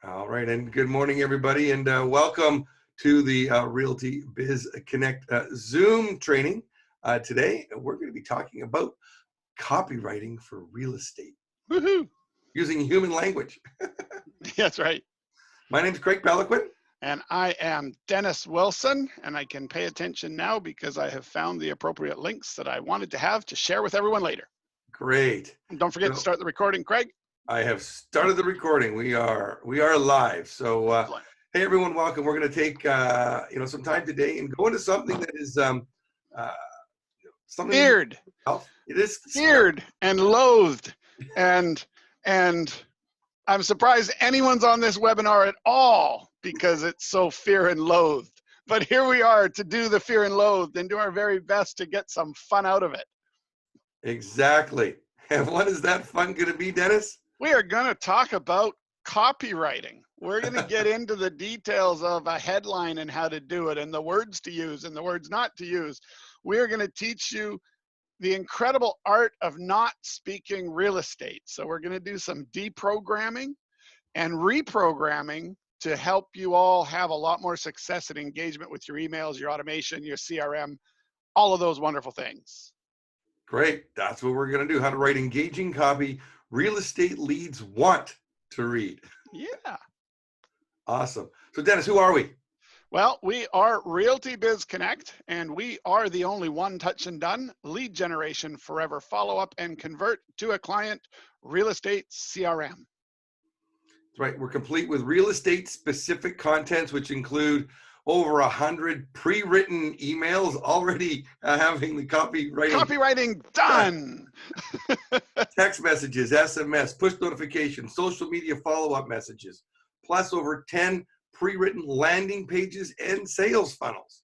All right, and good morning, everybody, and welcome to the Realty Biz Connect Zoom training. Today, we're going to be talking about copywriting for real estate Woohoo! using human language. That's right. My name is Craig Peloquin. And I am Dennis Wilson, and I can pay attention now because I have found the appropriate links that I wanted to have to share with everyone later. Great. And don't forget to start the recording, Craig. I have started the recording. We are live. So, hey, everyone, welcome. We're going to take some time today and go into something that is something feared. It is feared and loathed, and I'm surprised anyone's on this webinar at all because it's so fear and loathed. But here we are to do the fear and loathed and do our very best to get some fun out of it. Exactly. And what is that fun going to be, Dennis? We are going to talk about copywriting. We're going to get into the details of a headline and how to do it and the words to use and the words not to use. We're going to teach you the incredible art of not speaking real estate. So we're going to do some deprogramming and reprogramming to help you all have a lot more success and engagement with your emails, your automation, your CRM, all of those wonderful things. Great. That's what we're going to do. How to write engaging copy real estate leads want to read. Yeah. Awesome. So Dennis, who are we? Well, we are RealtBizConnect, and we are the only one touch and done lead generation forever follow up and convert to a client real estate CRM. That's right. We're complete with real estate specific contents, which include over 100 pre-written emails already having the copywriting done. Text messages, SMS, push notifications, social media follow-up messages, plus over 10 pre-written landing pages and sales funnels.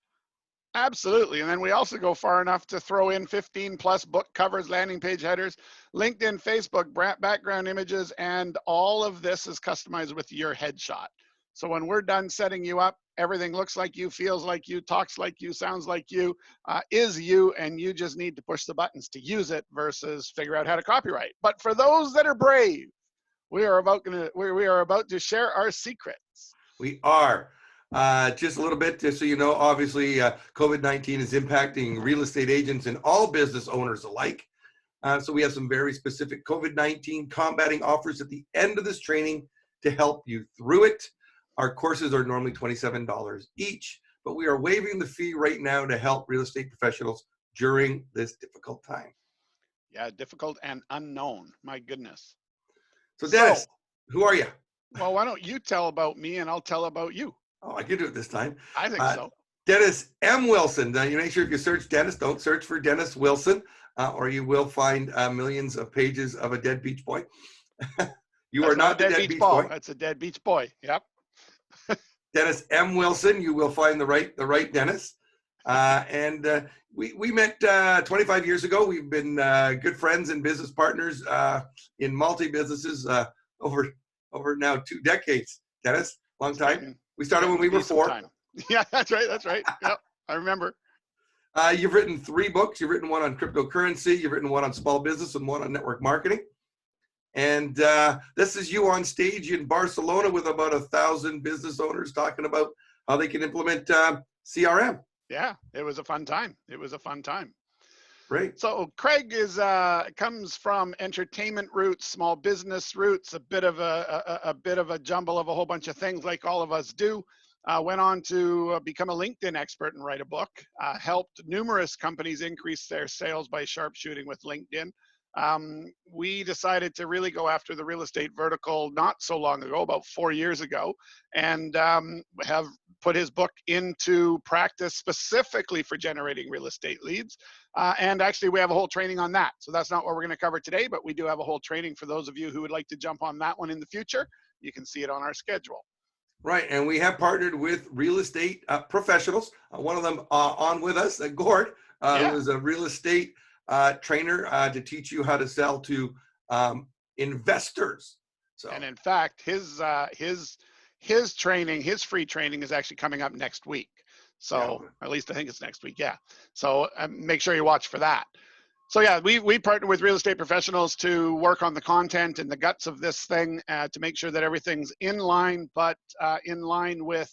Absolutely. And then we also go far enough to throw in 15 plus book covers, landing page headers, LinkedIn, Facebook, background images, and all of this is customized with your headshot. So when we're done setting you up, everything looks like you, feels like you, talks like you, sounds like you, is you, and you just need to push the buttons to use it versus figure out how to copyright. But for those that are brave, we are about to share our secrets. We are. Just a little bit, just so you know, obviously COVID-19 is impacting real estate agents and all business owners alike. So we have some very specific COVID-19 combating offers at the end of this training to help you through it. Our courses are normally $27 each, but we are waiving the fee right now to help real estate professionals during this difficult time. Yeah, difficult and unknown. My goodness. So Dennis, who are you? Well, why don't you tell about me and I'll tell about you. Oh, I can do it this time. I think so. Dennis M. Wilson. Now, you make sure if you search Dennis, don't search for Dennis Wilson, or you will find millions of pages of a dead beach boy. You are not the dead beach boy. That's a dead beach boy. Yep. Dennis M. Wilson. You will find the right Dennis. And we met 25 years ago. We've been good friends and business partners in multi-businesses over now 2 decades. Dennis, long time. We started when we were 4. Yeah, that's right. Yep, I remember. You've written 3 books. You've written one on cryptocurrency. You've written one on small business and one on network marketing. And this is you on stage in Barcelona with about 1,000 business owners talking about how they can implement CRM. Yeah, it was a fun time. Great. So Craig comes from entertainment roots, small business roots, a bit of a jumble of a whole bunch of things like all of us do. Went on to become a LinkedIn expert and write a book. Helped numerous companies increase their sales by sharpshooting with LinkedIn. We decided to really go after the real estate vertical not so long ago, about 4 years ago, and have put his book into practice specifically for generating real estate leads. And actually, we have a whole training on that. So that's not what we're going to cover today, but we do have a whole training for those of you who would like to jump on that one in the future. You can see it on our schedule. Right, and we have partnered with real estate professionals. One of them on with us, Gord, who is a real estate trainer to teach you how to sell to investors. So, and in fact, his training, his free training, is actually coming up next week. So at least I think it's next week. Yeah. So make sure you watch for that. So yeah, we partner with real estate professionals to work on the content and the guts of this thing to make sure that everything's in line, but in line with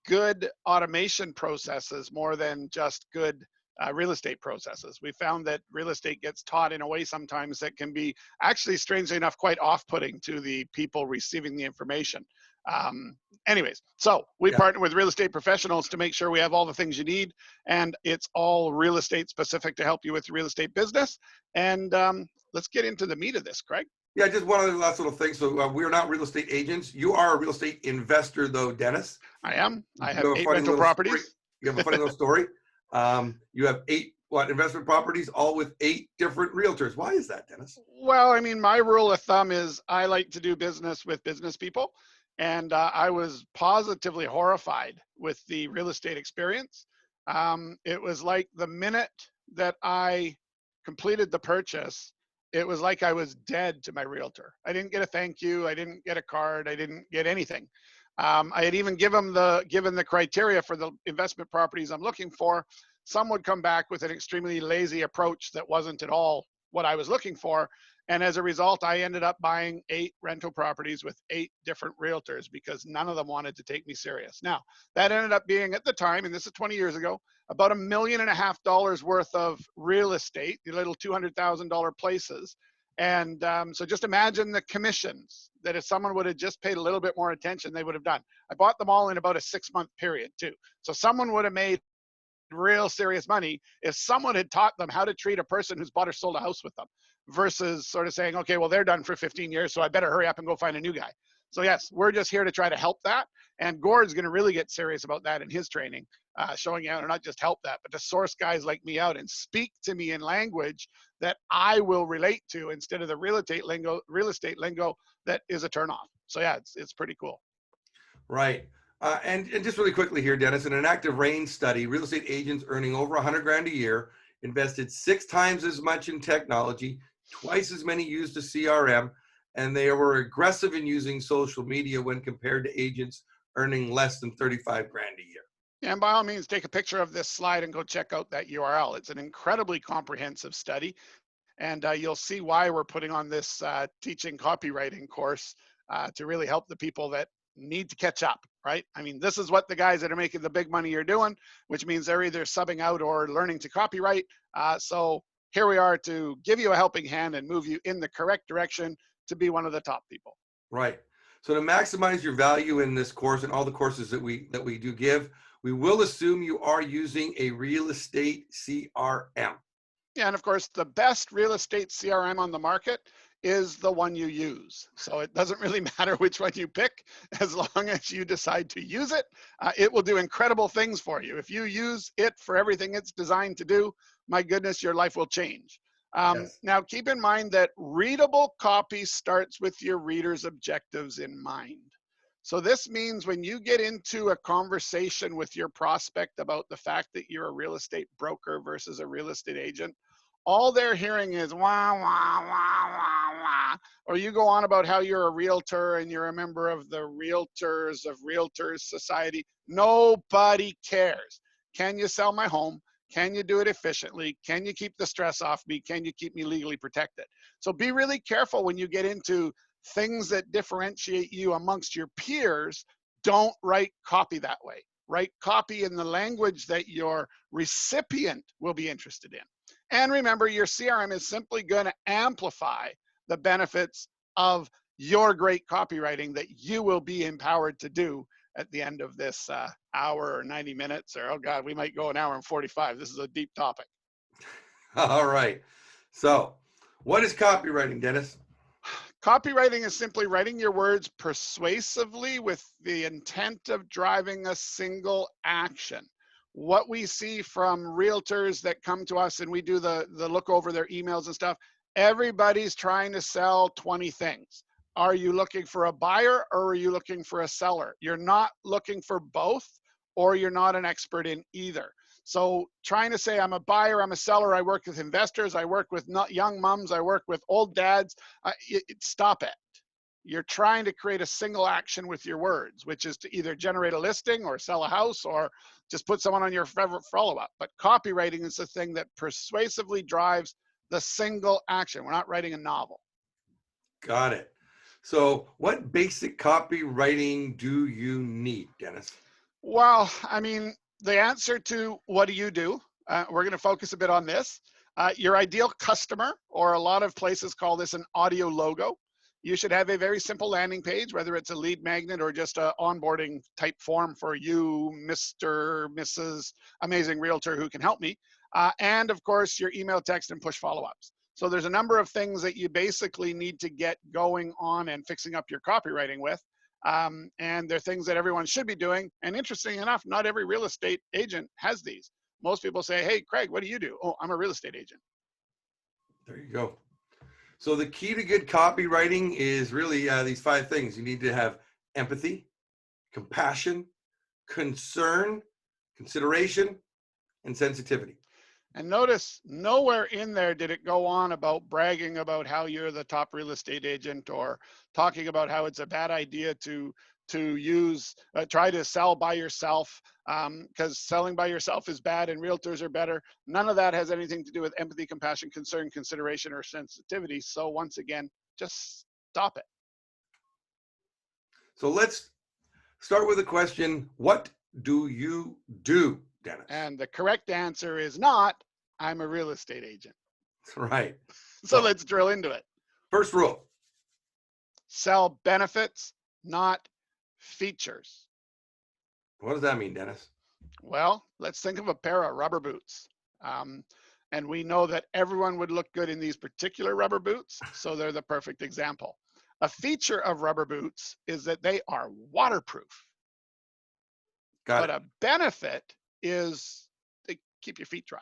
good automation processes more than just good real estate processes. We found that real estate gets taught in a way sometimes that can be actually, strangely enough, quite off-putting to the people receiving the information. Um, Anyways, so we Yeah. partner with real estate professionals to make sure we have all the things you need, and it's all real estate specific to help you with your real estate business. And let's get into the meat of this, Craig. Yeah, just one other last little thing. So we're not real estate agents. You are a real estate investor, though, Dennis. I am. I You have have a 8 funny rental little story. properties. You have a funny little story. You have 8 investment properties, all with 8 different realtors. Why is that, Dennis? Well, I mean, my rule of thumb is I like to do business with business people. And I was positively horrified with the real estate experience. It was like the minute that I completed the purchase, it was like I was dead to my realtor. I didn't get a thank you. I didn't get a card. I didn't get anything. I had even given the criteria for the investment properties I'm looking for. Some would come back with an extremely lazy approach that wasn't at all what I was looking for. And as a result, I ended up buying 8 rental properties with 8 different realtors because none of them wanted to take me serious. Now, that ended up being at the time, and this is 20 years ago, about $1.5 million worth of real estate, the little $200,000 places. And so just imagine the commissions that if someone would have just paid a little bit more attention, they would have done. I bought them all in about a 6-month period too. So someone would have made real serious money if someone had taught them how to treat a person who's bought or sold a house with them versus sort of saying, okay, well, they're done for 15 years, so I better hurry up and go find a new guy. So yes, we're just here to try to help that. And Gord's going to really get serious about that in his training, showing you how to not just help that, but to source guys like me out and speak to me in language that I will relate to instead of the real estate lingo that is a turnoff. So yeah, it's pretty cool. Right. And just really quickly here, Dennis, in an active range study, real estate agents earning over 100 grand a year invested 6 times as much in technology, twice as many used a CRM, and they were aggressive in using social media when compared to agents earning less than 35 grand a year. And by all means, take a picture of this slide and go check out that URL. It's an incredibly comprehensive study. And you'll see why we're putting on this teaching copywriting course to really help the people that need to catch up, right? I mean, this is what the guys that are making the big money are doing, which means they're either subbing out or learning to copyright. So here we are to give you a helping hand and move you in the correct direction to be one of the top people. Right. So to maximize your value in this course and all the courses that we do give, we will assume you are using a real estate CRM. Yeah, and of course, the best real estate CRM on the market is the one you use. So it doesn't really matter which one you pick, as long as you decide to use it. It will do incredible things for you. If you use it for everything it's designed to do, my goodness, your life will change. Yes. Now, keep in mind that readable copy starts with your reader's objectives in mind. So this means when you get into a conversation with your prospect about the fact that you're a real estate broker versus a real estate agent, all they're hearing is wah, wah, wah, wah, wah. Or you go on about how you're a realtor and you're a member of the Realtors of Realtors Society. Nobody cares. Can you sell my home? Can you do it efficiently? Can you keep the stress off me? Can you keep me legally protected? So be really careful when you get into things that differentiate you amongst your peers. Don't write copy that way. Write copy in the language that your recipient will be interested in. And remember, your CRM is simply going to amplify the benefits of your great copywriting that you will be empowered to do at the end of this hour or 90 minutes, or, oh God, we might go an hour and 45. This is a deep topic. All right. So what is copywriting, Dennis? Copywriting is simply writing your words persuasively with the intent of driving a single action. What we see from realtors that come to us and we do the look over their emails and stuff, everybody's trying to sell 20 things. Are you looking for a buyer or are you looking for a seller? You're not looking for both, or you're not an expert in either. So trying to say I'm a buyer, I'm a seller, I work with investors, I work with young moms, I work with old dads, stop it. You're trying to create a single action with your words, which is to either generate a listing or sell a house or just put someone on your favorite follow-up. But copywriting is the thing that persuasively drives the single action. We're not writing a novel. Got it. So what basic copywriting do you need, Dennis? Well, I mean, the answer to what do you do? We're going to focus a bit on this. Your ideal customer, or a lot of places call this an audio logo. You should have a very simple landing page, whether it's a lead magnet or just an onboarding type form for you, Mr., Mrs. Amazing Realtor who can help me. And of course, your email, text, and push follow-ups. So there's a number of things that you basically need to get going on and fixing up your copywriting with. And they're things that everyone should be doing. And interesting enough, not every real estate agent has these. Most people say, hey, Craig, what do you do? Oh, I'm a real estate agent. There you go. So the key to good copywriting is really these 5 things. You need to have empathy, compassion, concern, consideration, and sensitivity. And notice nowhere in there did it go on about bragging about how you're the top real estate agent, or talking about how it's a bad idea to try to sell by yourself, because selling by yourself is bad and realtors are better. None of that has anything to do with empathy, compassion, concern, consideration, or sensitivity. So once again, just stop it. So let's start with a question. What do you do, Dennis? And the correct answer is not, I'm a real estate agent. Right. So let's drill into it. First rule. Sell benefits, not features. What does that mean, Dennis? Well, let's think of a pair of rubber boots. And we know that everyone would look good in these particular rubber boots, so they're the perfect example. A feature of rubber boots is that they are waterproof. Got it. A benefit is they keep your feet dry.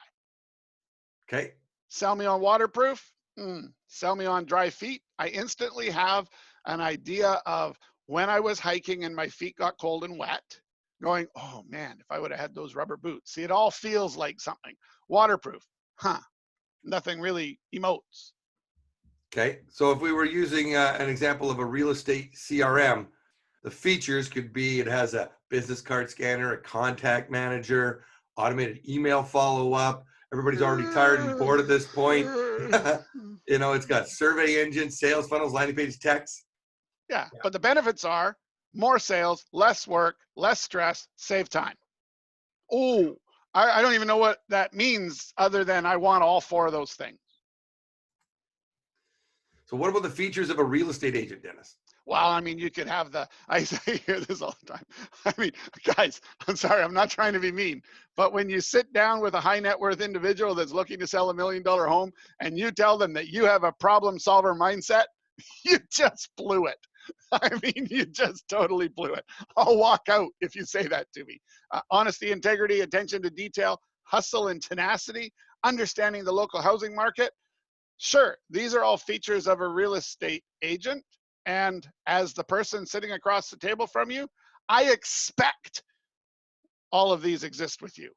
Okay. Sell me on waterproof, sell me on dry feet. I instantly have an idea of when I was hiking and my feet got cold and wet, going, oh man, if I would have had those rubber boots. See, it all feels like something. Waterproof, nothing really emotes. Okay. So if we were using an example of a real estate CRM, the features could be, it has a business card scanner, a contact manager, automated email follow-up. Everybody's already tired and bored at this point. It's got survey engine, sales funnels, landing pages, text. Yeah, but the benefits are more sales, less work, less stress, save time. Oh, I don't even know what that means other than I want all 4 of those things. So what about the features of a real estate agent, Dennis? Well, I mean, you could have I hear this all the time. I mean, guys, I'm sorry, I'm not trying to be mean, but when you sit down with a high net worth individual that's looking to sell $1 million home and you tell them that you have a problem solver mindset, you just blew it. I mean, you just totally blew it. I'll walk out if you say that to me. Honesty, integrity, attention to detail, hustle and tenacity, understanding the local housing market. Sure, these are all features of a real estate agent. And as the person sitting across the table from you, I expect all of these exist with you.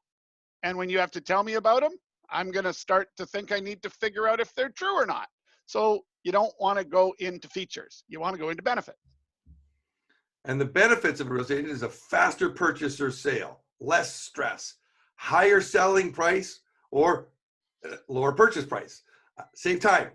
And when you have to tell me about them, I'm going to start to think I need to figure out if they're true or not. So you don't want to go into features. You want to go into benefits. And the benefits of a real estate agent is a faster purchase or sale, less stress, higher selling price or lower purchase price, save time,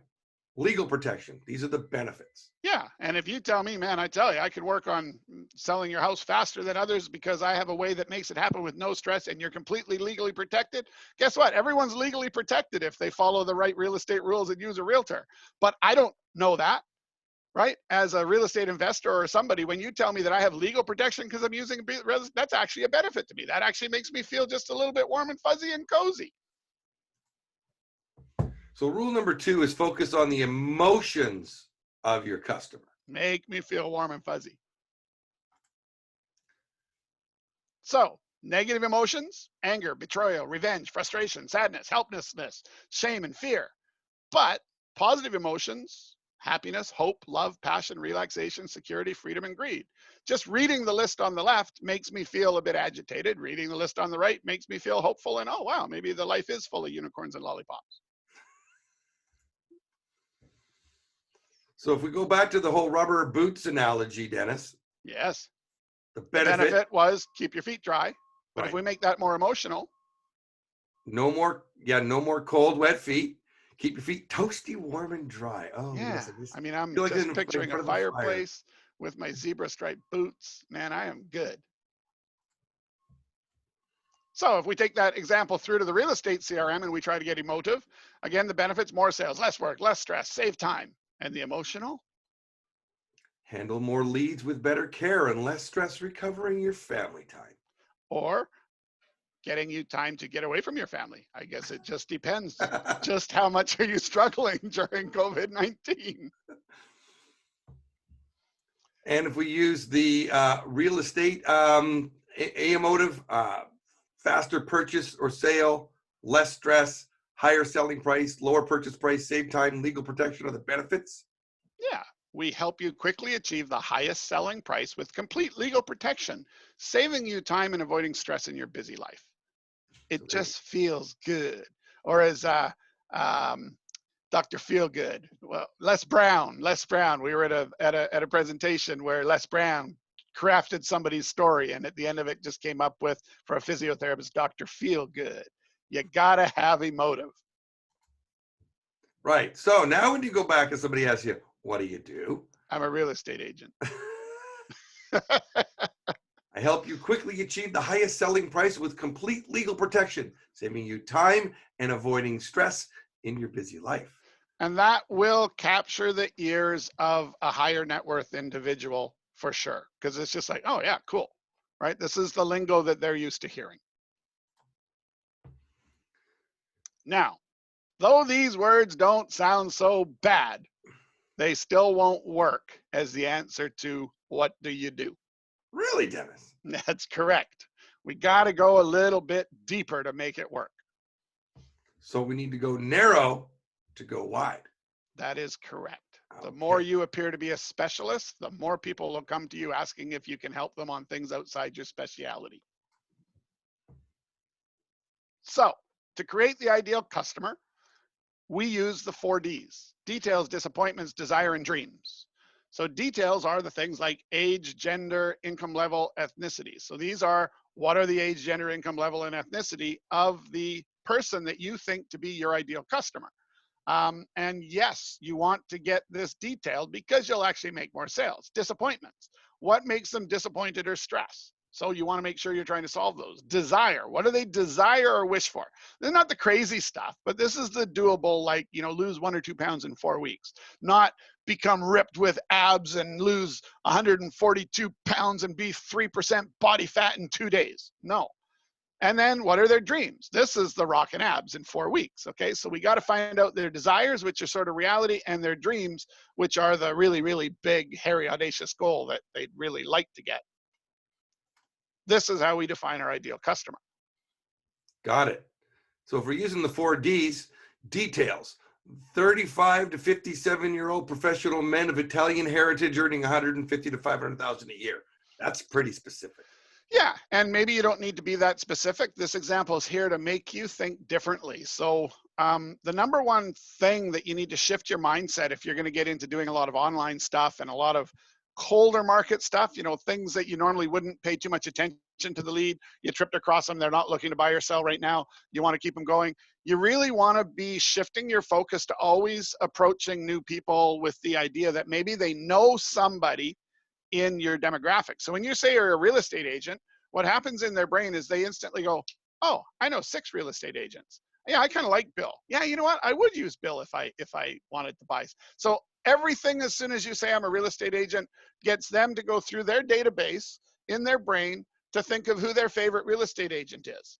legal protection. These are the benefits. Yeah. And if you tell me, man, I tell you, I could work on selling your house faster than others because I have a way that makes it happen with no stress and you're completely legally protected. Guess what? Everyone's legally protected if they follow the right real estate rules and use a realtor. But I don't know that, right? As a real estate investor or somebody, when you tell me that I have legal protection because I'm using that's actually a benefit to me. That actually makes me feel just a little bit warm and fuzzy and cozy. So rule number 2 is focus on the emotions of your customer. Make me feel warm and fuzzy. So negative emotions, anger, betrayal, revenge, frustration, sadness, helplessness, shame, and fear. But positive emotions, happiness, hope, love, passion, relaxation, security, freedom, and greed. Just reading the list on the left makes me feel a bit agitated. Reading the list on the right makes me feel hopeful and, oh, wow, maybe the life is full of unicorns and lollipops. So if we go back to the whole rubber boots analogy, Dennis. Yes. The benefit was keep your feet dry. But right. If we make that more emotional. No more cold, wet feet. Keep your feet toasty, warm, and dry. Oh, Yeah, yes, I just I mean, I'm feel like just in picturing a front of the fire. fireplace with my zebra striped boots. Man, I am good. So if we take that example through to the real estate CRM and we try to get emotive, again, the benefits: more sales, less work, less stress, save time. And the emotional, Handle more leads with better care and less stress recovering your family time. or getting you time to get away from your family. I guess it just depends. Just how much are you struggling during COVID-19? And if we use the real estate emotive, faster purchase or sale, less stress, higher selling price, lower purchase price, save time, legal protection are the benefits. Yeah, we help you quickly achieve the highest selling price with complete legal protection, saving you time and avoiding stress in your busy life. So It there you just feels good. Or as um, Dr. Feelgood, well, Les Brown. We were at a presentation where Les Brown crafted somebody's story, and at the end of it, just came up with, for a physiotherapist, Dr. Feelgood. You gotta have emotive. right. So now when you go back and somebody asks you, what do you do? I'm a real estate agent. I help you quickly achieve the highest selling price with complete legal protection, saving you time and avoiding stress in your busy life. And that will capture the ears of a higher net worth individual for sure. Because it's just like, oh, yeah, cool. Right? This is the lingo that they're used to hearing. Now, though these words don't sound so bad, they still won't work as the answer to what do you do? Really, Dennis? That's correct. We got to go a little bit deeper to make it work. So we need to go narrow to go wide. That is correct. The Okay. more you appear to be a specialist, the more people will come to you asking if you can help them on things outside your specialty. So, to create the ideal customer, we use the 4Ds: details, disappointments, desire, and dreams. So details are the things like age, gender, income level, ethnicity. So these are, what are the age, gender, income level, and ethnicity of the person that you think to be your ideal customer. And yes, you want to get this detailed because you'll actually make more sales. Disappointments: what makes them disappointed or stressed? So you want to make sure you're trying to solve those. Desire: what do they desire or wish for? They're not the crazy stuff, but this is the doable, like, lose 1 or 2 pounds in 4 weeks, not become ripped with abs and lose 142 pounds and be 3% body fat in 2 days. No. And then what are their dreams? This is the rockin' abs in 4 weeks. Okay, so we got to find out their desires, which are sort of reality, and their dreams, which are the really, really big, hairy, audacious goal that they'd really like to get. This is how we define our ideal customer. Got it. So if we're using the 4Ds, details: 35 to 57-year-old professional men of Italian heritage earning 150 to 500,000 a year. That's pretty specific. Yeah, and maybe you don't need to be that specific. This example is here to make you think differently. So the number one thing that you need to shift your mindset if you're going to get into doing a lot of online stuff and a lot of colder market stuff, things that you normally wouldn't pay too much attention to the lead, you tripped across them, they're not looking to buy or sell right now, you want to keep them going. You really want to be shifting your focus to always approaching new people with the idea that maybe they know somebody in your demographic. So when you say you're a real estate agent, what happens in their brain is they instantly go, oh, I know 6 real estate agents. Yeah, I kind of like Bill. Yeah, you know what? I would use Bill if I wanted to buy. So everything, as soon as you say I'm a real estate agent, gets them to go through their database in their brain to think of who their favorite real estate agent is.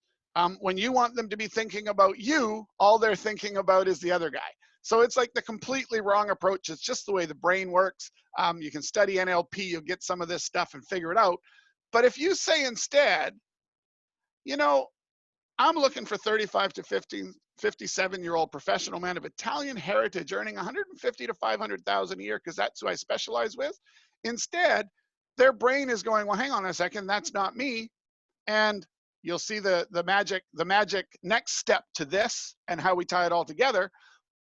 When you want them to be thinking about you, all they're thinking about is the other guy. So it's like the completely wrong approach. It's just the way the brain works. You can study NLP, you'll get some of this stuff and figure it out. But if you say instead, I'm looking for 35 to 57-year-old professional man of Italian heritage earning 150 to 500,000 a year because that's who I specialize with. Instead, their brain is going, well, hang on a second, that's not me. And you'll see the magic next step to this and how we tie it all together.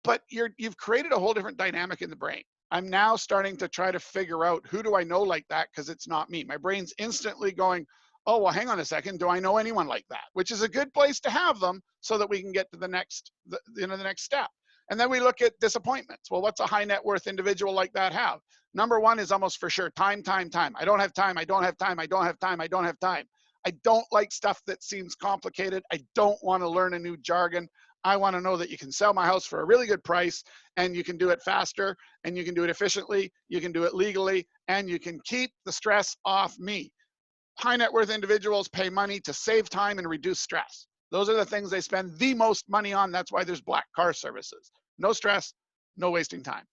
But you've created a whole different dynamic in the brain. I'm now starting to try to figure out, who do I know like that? Because it's not me. My brain's instantly going, oh, well, hang on a second. Do I know anyone like that? Which is a good place to have them so that we can get to the next step. And then we look at disappointments. Well, what's a high net worth individual like that have? Number one is almost for sure time, time, time. I don't have time. I don't have time. I don't have time. I don't have time. I don't like stuff that seems complicated. I don't want to learn a new jargon. I want to know that you can sell my house for a really good price, and you can do it faster, and you can do it efficiently, you can do it legally, and you can keep the stress off me. High net worth individuals pay money to save time and reduce stress. Those are the things they spend the most money on. That's why there's black car services. No stress, no wasting time.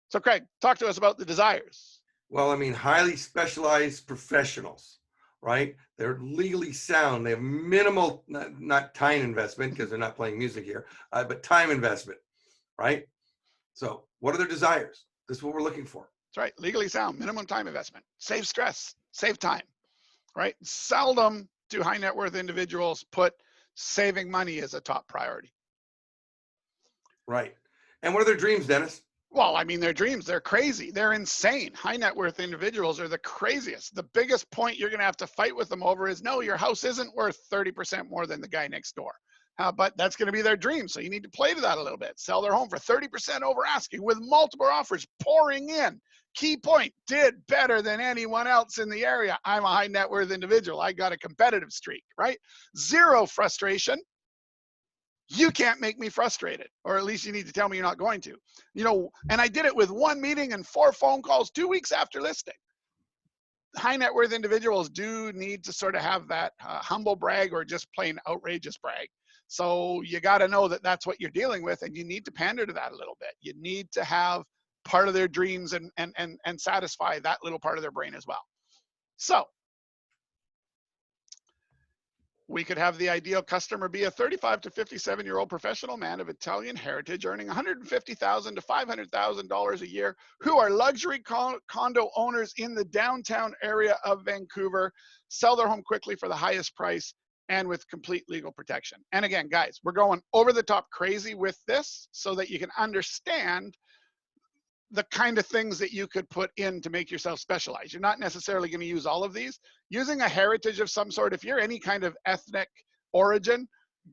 So Craig, talk to us about the desires. Well, I mean, highly specialized professionals, right? They're legally sound. They have minimal, not time investment because they're not playing music here, but time investment, right? So what are their desires? This is what we're looking for. That's right. Legally sound, minimum time investment, save stress, save time, right? Seldom do high net worth individuals put saving money as a top priority. Right. And what are their dreams, Dennis? Well, I mean, their dreams, they're crazy. They're insane. High net worth individuals are the craziest. The biggest point you're going to have to fight with them over is, no, your house isn't worth 30% more than the guy next door. But that's going to be their dream. So you need to play to that a little bit. Sell their home for 30% over asking with multiple offers pouring in. Key point, did better than anyone else in the area. I'm a high net worth individual. I got a competitive streak, right? Zero frustration. You can't make me frustrated, or at least you need to tell me you're not going to. And I did it with 1 meeting and 4 phone calls 2 weeks after listing. High net worth individuals do need to sort of have that humble brag or just plain outrageous brag. So you got to know that that's what you're dealing with, and you need to pander to that a little bit. You need to have part of their dreams and satisfy that little part of their brain as well. So we could have the ideal customer be a 35 to 57-year-old professional man of Italian heritage earning $150,000 to $500,000 a year, who are luxury condo owners in the downtown area of Vancouver, sell their home quickly for the highest price and with complete legal protection. And again, guys, we're going over the top crazy with this so that you can understand the kind of things that you could put in to make yourself specialize. You're not necessarily going to use all of these. Using a heritage of some sort, if you're any kind of ethnic origin,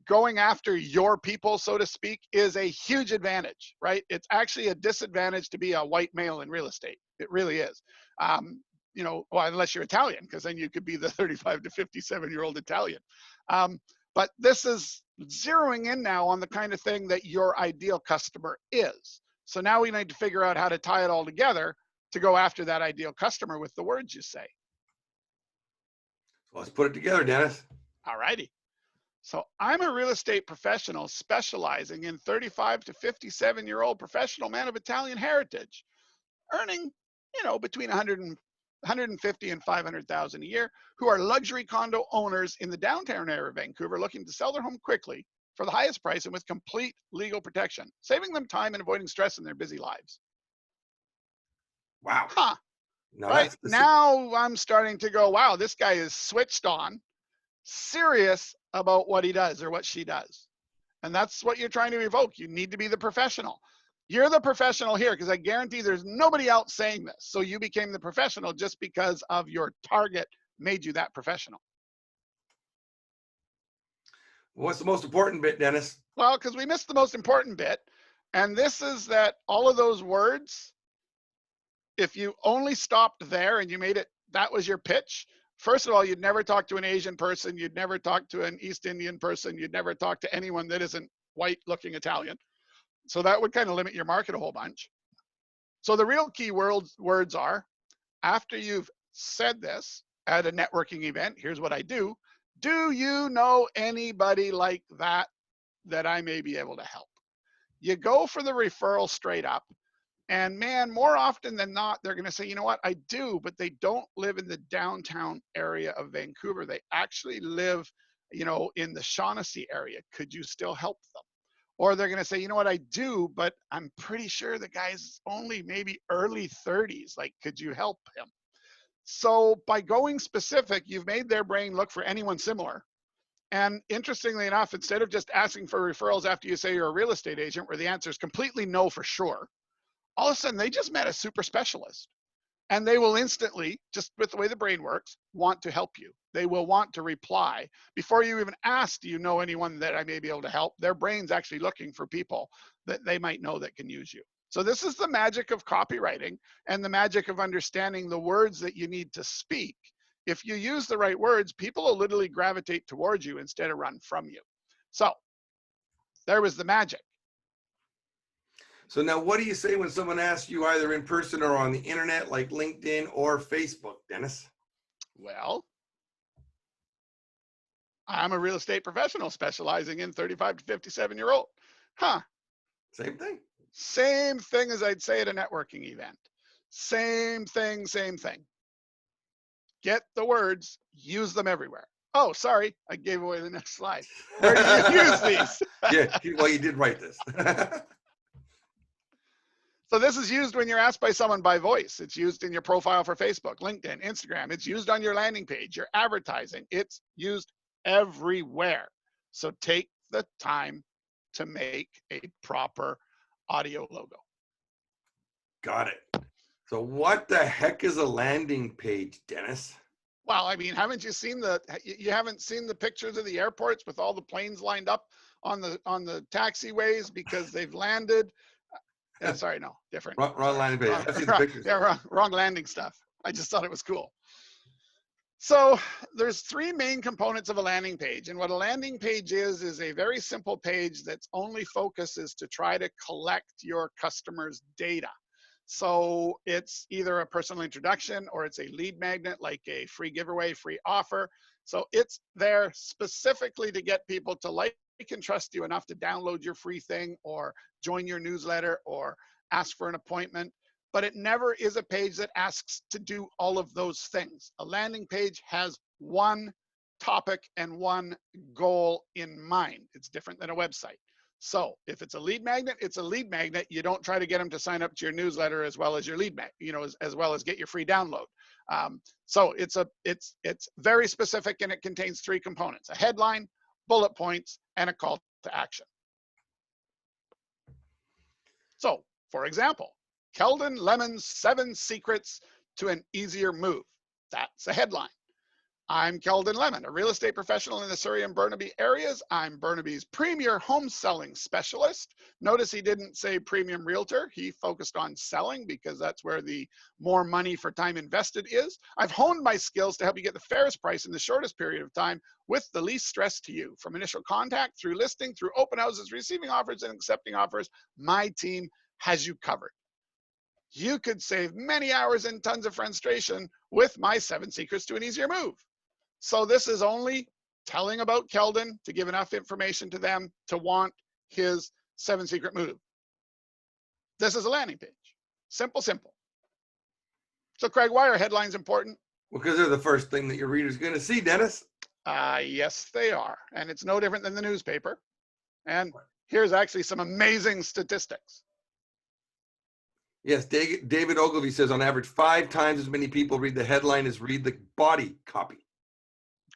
going after your people, so to speak, is a huge advantage, right? It's actually a disadvantage to be a white male in real estate. It really is. Well, unless you're Italian, because then you could be the 35 to 57-year-old Italian. But this is zeroing in now on the kind of thing that your ideal customer is. So now we need to figure out how to tie it all together to go after that ideal customer with the words you say. Let's put it together, Dennis. All righty. So I'm a real estate professional specializing in 35 to 57-year-old professional man of Italian heritage, earning, between 150 and 500,000 a year, who are luxury condo owners in the downtown area of Vancouver looking to sell their home quickly for the highest price and with complete legal protection, saving them time and avoiding stress in their busy lives. Wow. Huh. Right now I'm starting to go, wow, this guy is switched on, serious about what he does or what she does. And that's what you're trying to evoke. You need to be the professional. You're the professional here, because I guarantee there's nobody else saying this. So you became the professional just because of your target made you that professional. What's the most important bit, Dennis? Well, because we missed the most important bit. And this is that all of those words, if you only stopped there and you made it, that was your pitch. First of all, you'd never talk to an Asian person. You'd never talk to an East Indian person. You'd never talk to anyone that isn't white looking Italian. So that would kind of limit your market a whole bunch. So the real key words are, after you've said this at a networking event, here's what I do. Do you know anybody like that I may be able to help? You go for the referral straight up. And man, more often than not, they're going to say, you know what, I do, but they don't live in the downtown area of Vancouver. They actually live, in the Shaughnessy area. Could you still help them? Or they're going to say, you know what, I do, but I'm pretty sure the guy's only maybe early 30s. Like, could you help him? So by going specific, you've made their brain look for anyone similar. And interestingly enough, instead of just asking for referrals after you say you're a real estate agent, where the answer is completely no for sure, all of a sudden they just met a super specialist. And they will instantly, just with the way the brain works, want to help you. They will want to reply. Before you even ask, do you know anyone that I may be able to help? Their brain's actually looking for people that they might know that can use you. So this is the magic of copywriting and the magic of understanding the words that you need to speak. If you use the right words, people will literally gravitate towards you instead of run from you. So there was the magic. So now what do you say when someone asks you either in person or on the internet, like LinkedIn or Facebook, Dennis? Well, I'm a real estate professional specializing in 35 to 57-year-old. Huh. Same thing. Same thing as I'd say at a networking event. Same thing, same thing. Get the words, use them everywhere. Oh, sorry, I gave away the next slide. Where do you use these? Yeah, well, you did write this. So this is used when you're asked by someone by voice. It's used in your profile for Facebook, LinkedIn, Instagram. It's used on your landing page, your advertising. It's used everywhere. So take the time to make a proper audio logo. Got it. So what the heck is a landing page, Dennis? Well, I mean, you haven't seen the pictures of the airports with all the planes lined up on the taxiways because they've landed. Sorry, no, different. Wrong landing page. I've seen the pictures. Yeah, wrong landing stuff. I just thought it was cool. So there's three main components of a landing page. And what a landing page is a very simple page that's only focus is to try to collect your customers' data. So it's either a personal introduction or it's a lead magnet, like a free giveaway, free offer. So it's there specifically to get people to like and trust you enough to download your free thing or join your newsletter or ask for an appointment. But it never is a page that asks to do all of those things. A landing page has one topic and one goal in mind. It's different than a website. So if it's a lead magnet, it's a lead magnet. You don't try to get them to sign up to your newsletter as well as your lead magnet, as well as get your free download. So it's very specific, and it contains three components: a headline, bullet points, and a call to action. So, for example, Keldon Lemon's 7 Secrets to an Easier Move. That's a headline. I'm Keldon Lemon, a real estate professional in the Surrey and Burnaby areas. I'm Burnaby's premier home selling specialist. Notice he didn't say premium realtor. He focused on selling because that's where the more money for time invested is. I've honed my skills to help you get the fairest price in the shortest period of time with the least stress to you. From initial contact, through listing, through open houses, receiving offers, and accepting offers, my team has you covered. You could save many hours and tons of frustration with my 7 Secrets to an Easier Move. So this is only telling about Keldon to give enough information to them to want his 7 secret move. This is a landing page. Simple, simple. So Craig, why are headlines important? Well, because they're the first thing that your reader's going to see, Dennis. Yes, they are. And it's no different than the newspaper. And here's actually some amazing statistics. Yes, David Ogilvy says on average 5 times as many people read the headline as read the body copy.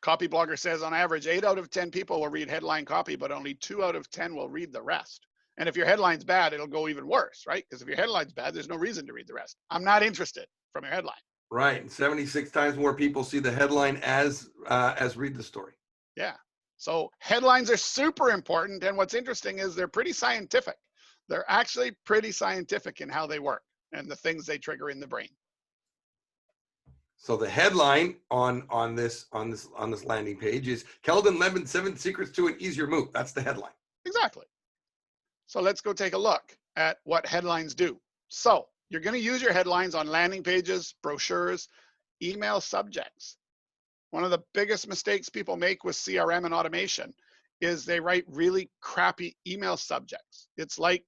Copy Blogger says on average 8 out of 10 people will read headline copy, but only 2 out of 10 will read the rest. And if your headline's bad, it'll go even worse, right? Because if your headline's bad, there's no reason to read the rest. I'm not interested from your headline. Right, and 76 times more people see the headline as read the story. Yeah, so headlines are super important, and what's interesting is they're pretty scientific. They're actually pretty scientific in how they work and the things they trigger in the brain. So the headline on this landing page is Keldon Lemon's 7 Secrets to an Easier Move. That's the headline. Exactly. So let's go take a look at what headlines do. So you're going to use your headlines on landing pages, brochures, email subjects. One of the biggest mistakes people make with CRM and automation is they write really crappy email subjects. It's like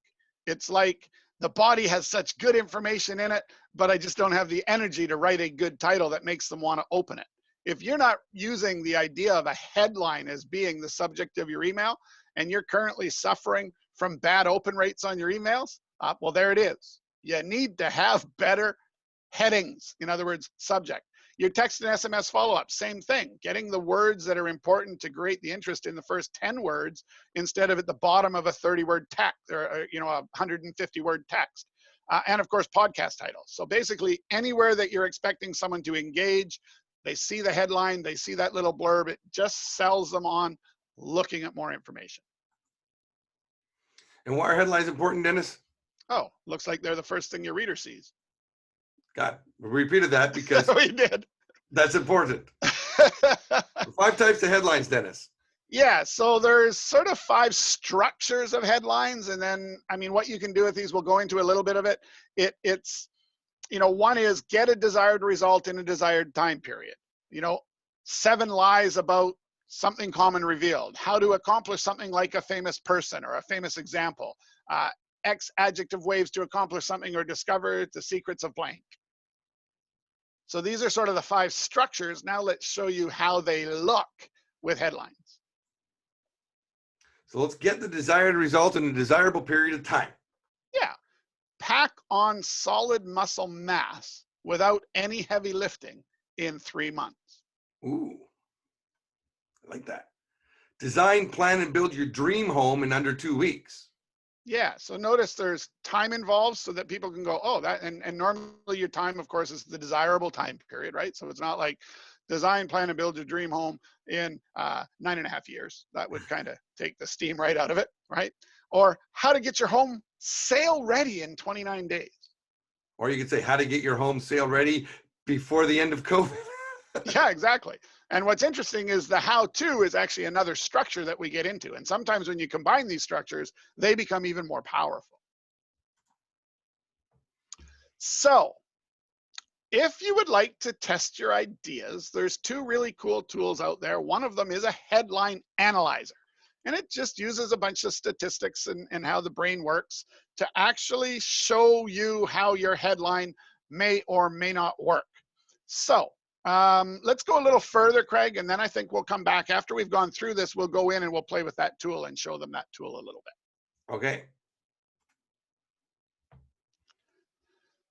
the body has such good information in it, but I just don't have the energy to write a good title that makes them want to open it. If you're not using the idea of a headline as being the subject of your email, and you're currently suffering from bad open rates on your emails, well, there it is. You need to have better headings. In other words, subject. Your text and SMS follow-up, same thing. Getting the words that are important to create the interest in the first 10 words instead of at the bottom of a 30-word text or a 150-word text. and of course, podcast titles. So basically, anywhere that you're expecting someone to engage, they see the headline, they see that little blurb, it just sells them on looking at more information. And why are headlines important, Dennis? Oh, looks like they're the first thing your reader sees. God, we repeated that because We did. that's important. 5 types of headlines, Dennis. Yeah, so there's sort of 5 structures of headlines, and then, I mean, what you can do with these, we'll go into a little bit of it. It's, you know, one is get a desired result in a desired time period. You know, 7 lies about something common revealed. How to accomplish something like a famous person or a famous example. X adjective ways to accomplish something or discover the secrets of blank. So these are sort of the 5 structures. Now let's show you how they look with headlines. So let's get the desired result in a desirable period of time. Yeah. Pack on solid muscle mass without any heavy lifting in 3 months. Ooh, I like that. Design, plan, and build your dream home in under 2 weeks. Yeah, so notice there's time involved so that people can go, oh, that, and normally your time, of course, is the desirable time period, right? So it's not like design, plan, and build your dream home in 9.5 years. That would kind of take the steam right out of it, right? Or how to get your home sale ready in 29 days. Or you could say how to get your home sale ready before the end of COVID. Yeah, exactly. And what's interesting is the how-to is actually another structure that we get into. And sometimes when you combine these structures, they become even more powerful. So if you would like to test your ideas, there's 2 really cool tools out there. One of them is a headline analyzer. And it just uses a bunch of statistics and how the brain works to actually show you how your headline may or may not work. So let's go a little further, Craig, and then I think we'll come back. After we've gone through this, we'll go in and we'll play with that tool and show them that tool a little bit. Okay.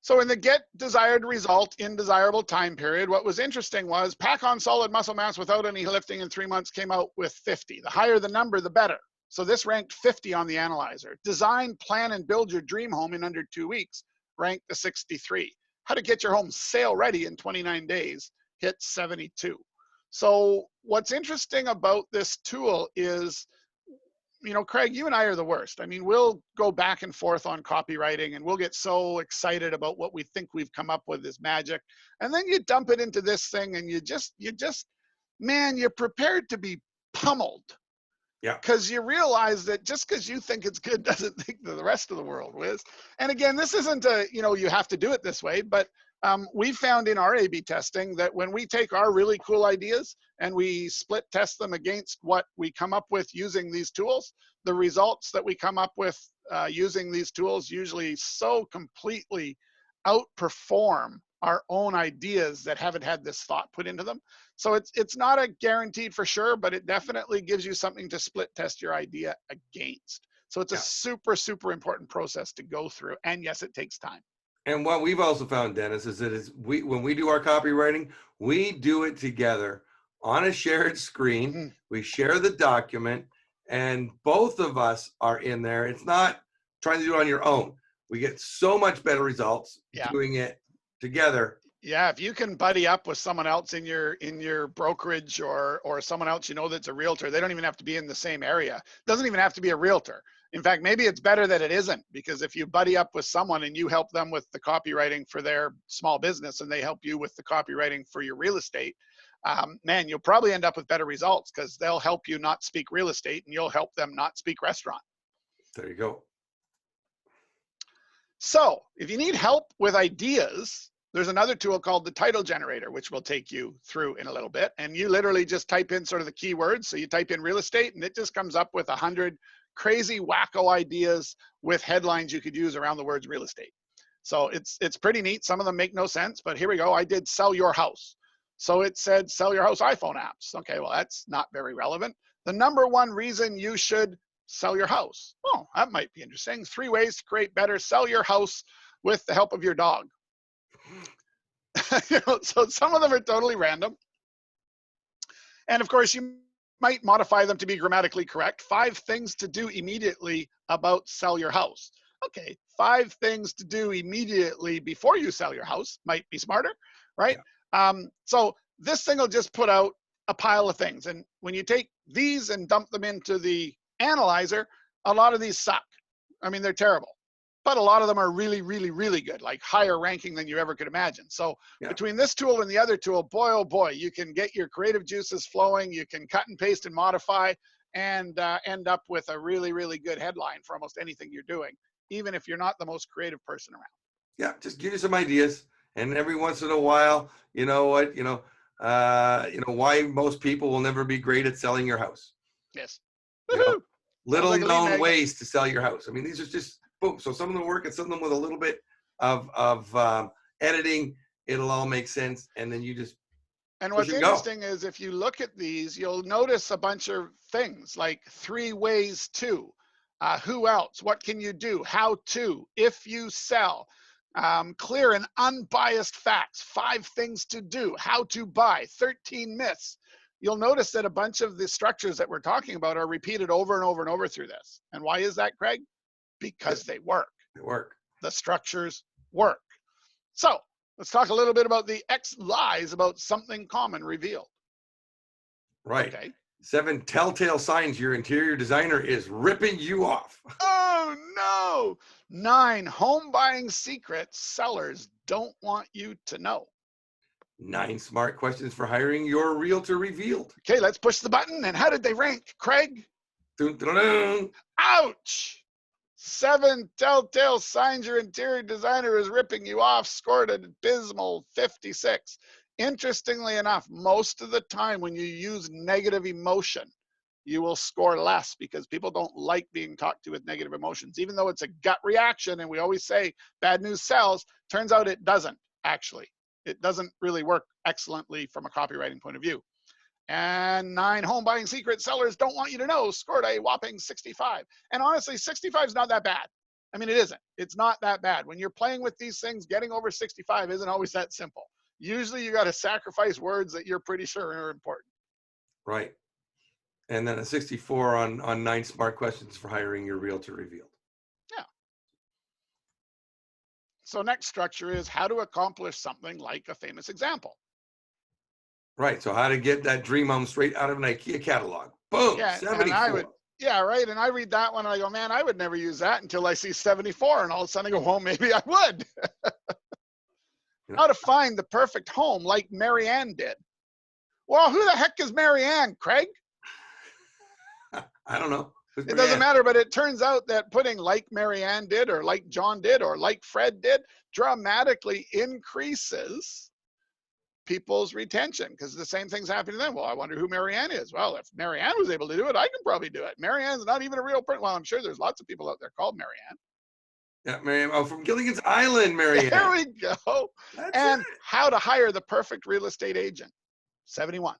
So in the get desired result in desirable time period, what was interesting was pack on solid muscle mass without any lifting in 3 months came out with 50. The higher the number, the better. So this ranked 50 on the analyzer. Design, plan, and build your dream home in under 2 weeks ranked the 63. How to get your home sale ready in 29 days hit 72. So what's interesting about this tool is, you know, Craig, you and I are the worst. I mean, we'll go back and forth on copywriting and we'll get so excited about what we think we've come up with is magic. And then you dump it into this thing and you just, man, you're prepared to be pummeled. Yeah. Because you realize that just because you think it's good doesn't think that the rest of the world is. And again, this isn't a, you know, you have to do it this way, but we found in our A/B testing that when we take our really cool ideas and we split test them against what we come up with using these tools, the results that we come up with using these tools usually so completely outperform our own ideas that haven't had this thought put into them. So it's not a guaranteed for sure, but it definitely gives you something to split test your idea against. So it's a super, super important process to go through. And yes, it takes time. And what we've also found, Dennis, is that when we do our copywriting, we do it together on a shared screen. Mm-hmm. We share the document and both of us are in there. It's not trying to do it on your own. We get so much better results doing it together. Yeah, if you can buddy up with someone else in your brokerage or someone else you know that's a realtor, they don't even have to be in the same area. It doesn't even have to be a realtor. In fact, maybe it's better that it isn't, because if you buddy up with someone and you help them with the copywriting for their small business and they help you with the copywriting for your real estate, man, you'll probably end up with better results because they'll help you not speak real estate and you'll help them not speak restaurant. There you go. So if you need help with ideas, there's another tool called the title generator, which we'll take you through in a little bit. And you literally just type in sort of the keywords. So you type in real estate and it just comes up with 100 crazy wacko ideas with headlines you could use around the words real estate. So it's pretty neat. Some of them make no sense, but here we go. I did sell your house. So it said sell your house iPhone apps. Okay, well, that's not very relevant. The number 1 reason you should sell your house. Oh, that might be interesting. 3 ways to create better sell your house with the help of your dog. You know, so some of them are totally random. And of course, you might modify them to be grammatically correct. 5 things to do immediately about sell your house. Okay, 5 things to do immediately before you sell your house might be smarter, right? Yeah. So this thing will just put out a pile of things. And when you take these and dump them into the analyzer, a lot of these suck. I mean, they're terrible. But a lot of them are really, really, really good, like higher ranking than you ever could imagine. So Yeah. between this tool and the other tool, boy, oh boy, you can get your creative juices flowing. You can cut and paste and modify and end up with a really, really good headline for almost anything you're doing, even if you're not the most creative person around. Yeah, just give you some ideas. And every once in a while, you know what, why most people will never be great at selling your house. Yes. You know, Woohoo! Sounds little like a lead known magnet. ways to sell your house. I mean, these are just boom. So some of them work, and some of them with a little bit of editing, it'll all make sense, and then you just And push what's and go. interesting is if you look at these, you'll notice a bunch of things like 3 ways to, who else, what can you do, how to, if you sell, clear and unbiased facts, 5 things to do, how to buy, 13 myths. You'll notice that a bunch of the structures that we're talking about are repeated over and over and over through this. And why is that, Craig? Because they work. They work. The structures work. So let's talk a little bit about the X lies about something common revealed. Right. Okay. 7 telltale signs your interior designer is ripping you off. Oh no. 9 home buying secrets sellers don't want you to know. 9 smart questions for hiring your realtor revealed. Okay, let's push the button. And how did they rank, Craig? Dun, dun, dun. Ouch. 7 telltale signs your interior designer is ripping you off, scored an abysmal 56. Interestingly enough, most of the time when you use negative emotion, you will score less because people don't like being talked to with negative emotions. Even though it's a gut reaction, and we always say bad news sells, turns out it doesn't actually. It doesn't really work excellently from a copywriting point of view. And 9 home buying secret sellers don't want you to know scored a whopping 65. And honestly, 65 is not that bad. I mean, it isn't. It's not that bad. When you're playing with these things, getting over 65 isn't always that simple. Usually you got to sacrifice words that you're pretty sure are important. Right. And then a 64 on 9 smart questions for hiring your realtor revealed. Yeah. So next structure is how to accomplish something like a famous example. Right. So how to get that dream home straight out of an IKEA catalog. Boom. Yeah, 74. and I would, yeah, right. And I read that one and I go, man, I would never use that until I see 74. And all of a sudden I go, well, maybe I would. How to find the perfect home like Marianne did. Well, who the heck is Marianne, Craig? I don't know. It doesn't matter, but it turns out that putting like Marianne did or like John did or like Fred did dramatically increases people's retention because the same thing's happening to them. Well, I wonder who Marianne is. Well, if Marianne was able to do it, I can probably do it. Marianne's not even a real person. Well, I'm sure there's lots of people out there called Marianne. Yeah, Marianne. Oh, from Gilligan's Island, Marianne. There we go. That's And it. how to hire the perfect real estate agent. 71.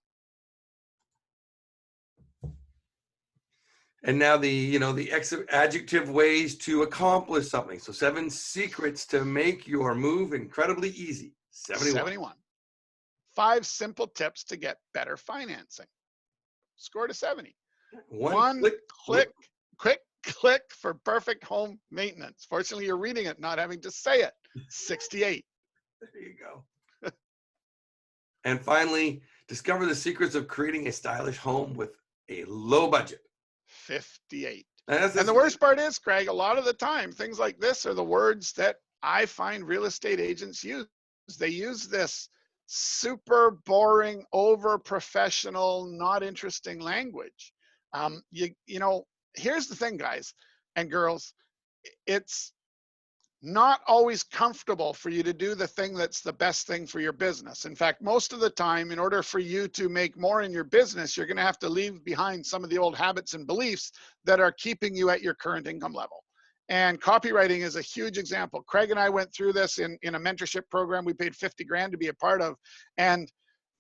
And now the adjective ways to accomplish something. So 7 secrets to make your move incredibly easy. 71. 5 simple tips to get better financing. Score to 70. One Quick click for perfect home maintenance. Fortunately, you're reading it, not having to say it. 68. There you go. And finally, discover the secrets of creating a stylish home with a low budget. 58. And the worst part is, Craig, a lot of the time, things like this are the words that I find real estate agents use. They use this super boring, over professional, not interesting language. Here's the thing, guys and girls, it's not always comfortable for you to do the thing that's the best thing for your business. In fact, most of the time, in order for you to make more in your business, you're going to have to leave behind some of the old habits and beliefs that are keeping you at your current income level. And copywriting is a huge example. Craig and I went through this in a mentorship program we paid 50 grand to be a part of. And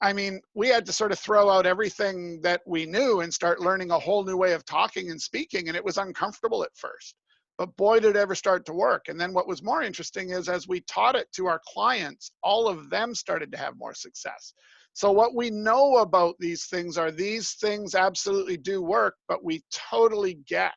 I mean, we had to sort of throw out everything that we knew and start learning a whole new way of talking and speaking. And it was uncomfortable at first. But boy, did it ever start to work. And then what was more interesting is as we taught it to our clients, all of them started to have more success. So what we know about these things absolutely do work, but we totally get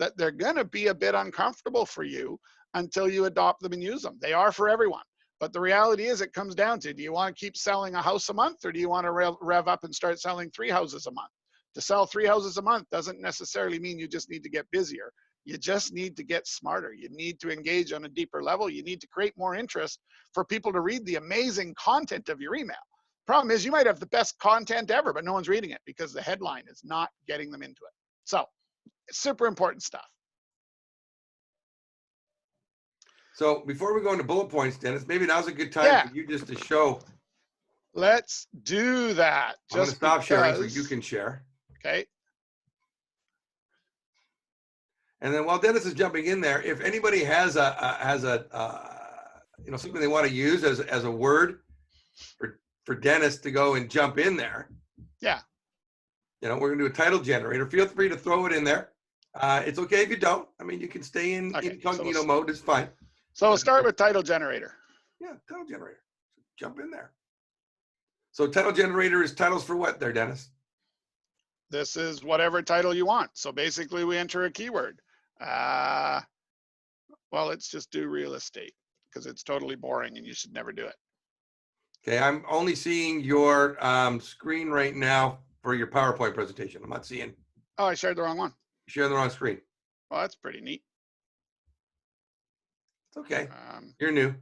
that they're going to be a bit uncomfortable for you until you adopt them and use them. They are for everyone. But the reality is it comes down to, do you want to keep selling a house a month, or do you want to rev up and start selling 3 houses a month? To sell 3 houses a month doesn't necessarily mean you just need to get busier. You just need to get smarter. You need to engage on a deeper level. You need to create more interest for people to read the amazing content of your email. Problem is, you might have the best content ever, but no one's reading it because the headline is not getting them into it. So it's super important stuff. So before we go into bullet points, Dennis, maybe now's a good time for you just to show. Let's do that. I'm going to stop sharing so you can share. Okay. And then while Dennis is jumping in there, if anybody has something they want to use as a word for Dennis to go and jump in there. Yeah. We're going to do a title generator. Feel free to throw it in there. It's okay if you don't. I mean, you can stay in incognito mode. It's fine. So we'll start with title generator. Yeah, title generator. Jump in there. So title generator is titles for what there, Dennis? This is whatever title you want. So basically we enter a keyword. Well, let's just do real estate because it's totally boring and you should never do it. Okay, I'm only seeing your screen right now for your PowerPoint presentation. I'm not seeing. Oh, I shared the wrong one. You shared the wrong screen. Well, that's pretty neat. It's okay. You're new.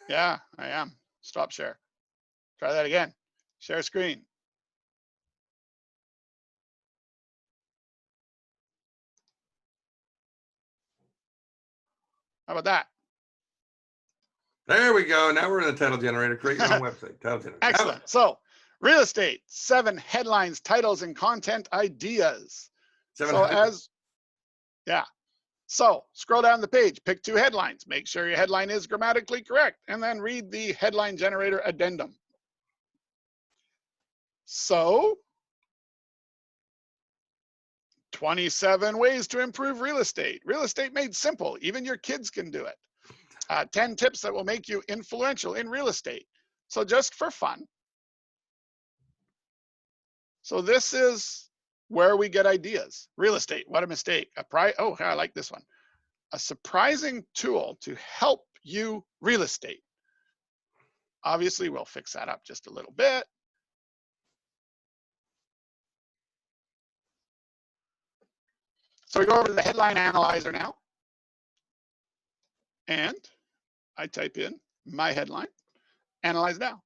Yeah, I am. Stop share. Try that again. Share screen. How about that? There we go. Now we're in the title generator. Create your own website. Title generator. Excellent. So real estate, 7 headlines, titles, and content ideas. So scroll down the page, pick 2 headlines, make sure your headline is grammatically correct, and then read the headline generator addendum. So 27 ways to improve real estate. Real estate made simple. Even your kids can do it. 10 tips that will make you influential in real estate. So just for fun. So this is where we get ideas. Real estate, what a mistake. Oh, I like this one. A surprising tool to help you real estate. Obviously, we'll fix that up just a little bit. So we go over to the headline analyzer now. And I type in my headline, analyze now.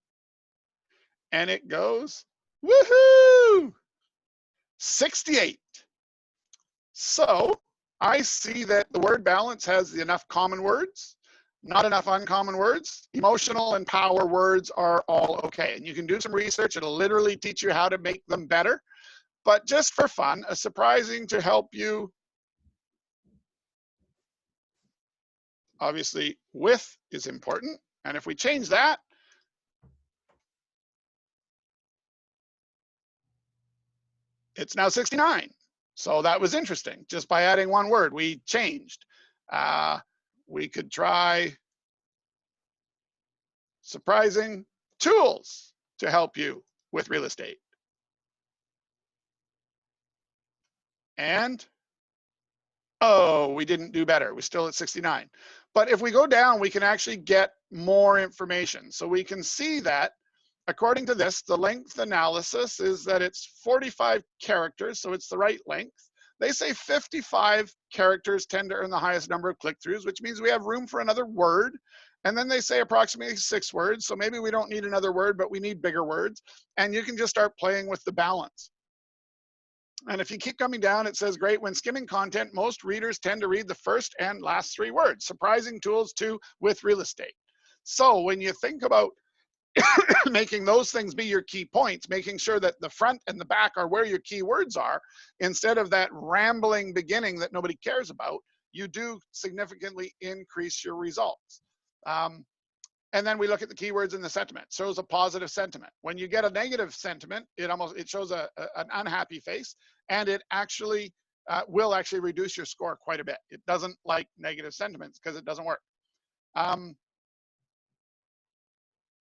And it goes, woohoo! 68. So I see that the word balance has enough common words, not enough uncommon words. Emotional and power words are all okay. And you can do some research. It'll literally teach you how to make them better. But just for fun, a surprising to help you. Obviously, with is important. And if we change that, it's now 69. So that was interesting. Just by adding one word, we changed. We could try surprising tools to help you with real estate. And, oh, we didn't do better. We're still at 69. But if we go down, we can actually get more information. So we can see that according to this, the length analysis is that it's 45 characters, so it's the right length. They say 55 characters tend to earn the highest number of click-throughs, which means we have room for another word. And then they say approximately 6 words, so maybe we don't need another word, but we need bigger words. And you can just start playing with the balance. And if you keep coming down, it says, great, when skimming content, most readers tend to read the first and last 3 words. Surprising tools too with real estate. So when you think about making those things be your key points, making sure that the front and the back are where your key words are, instead of that rambling beginning that nobody cares about, you do significantly increase your results. And then we look at the keywords in the sentiment. Shows a positive sentiment. When you get a negative sentiment, it shows an unhappy face, and it actually will actually reduce your score quite a bit. It doesn't like negative sentiments because it doesn't work.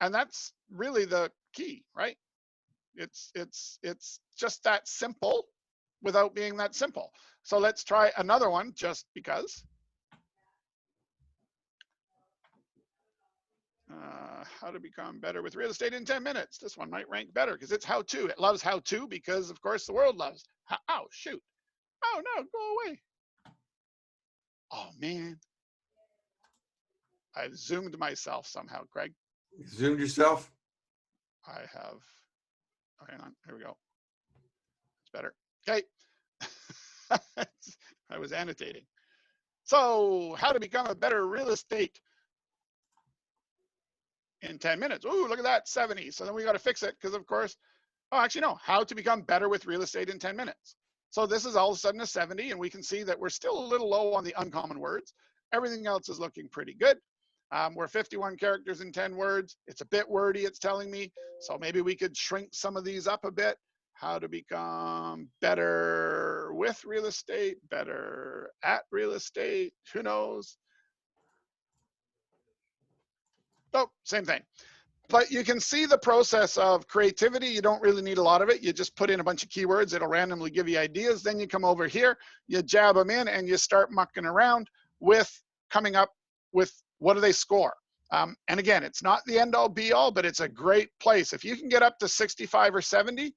And that's really the key, right? It's just that simple without being that simple. So let's try another one just because. How to become better with real estate in 10 minutes. This one might rank better because it's how to. It loves how to because, of course, the world loves. Oh, shoot. Oh, no, go away. Oh, man. I've zoomed myself somehow, Craig. You zoomed yourself? I have. Oh, hang on. Here we go. It's better. Okay. I was annotating. So, how to become a better real estate in 10 minutes. Ooh, look at that, 70. So then we got to fix it because, of course, oh, actually, no, how to become better with real estate in 10 minutes. So this is all of a sudden a 70, and we can see that we're still a little low on the uncommon words. Everything else is looking pretty good. We're 51 characters in 10 words. It's a bit wordy, it's telling me. So maybe we could shrink some of these up a bit. How to become better with real estate, better at real estate, who knows? Oh, same thing. But you can see the process of creativity. You don't really need a lot of it. You just put in a bunch of keywords. It'll randomly give you ideas. Then you come over here, you jab them in, and you start mucking around with coming up with what do they score. And again, it's not the end all be all, but it's a great place. If you can get up to 65 or 70,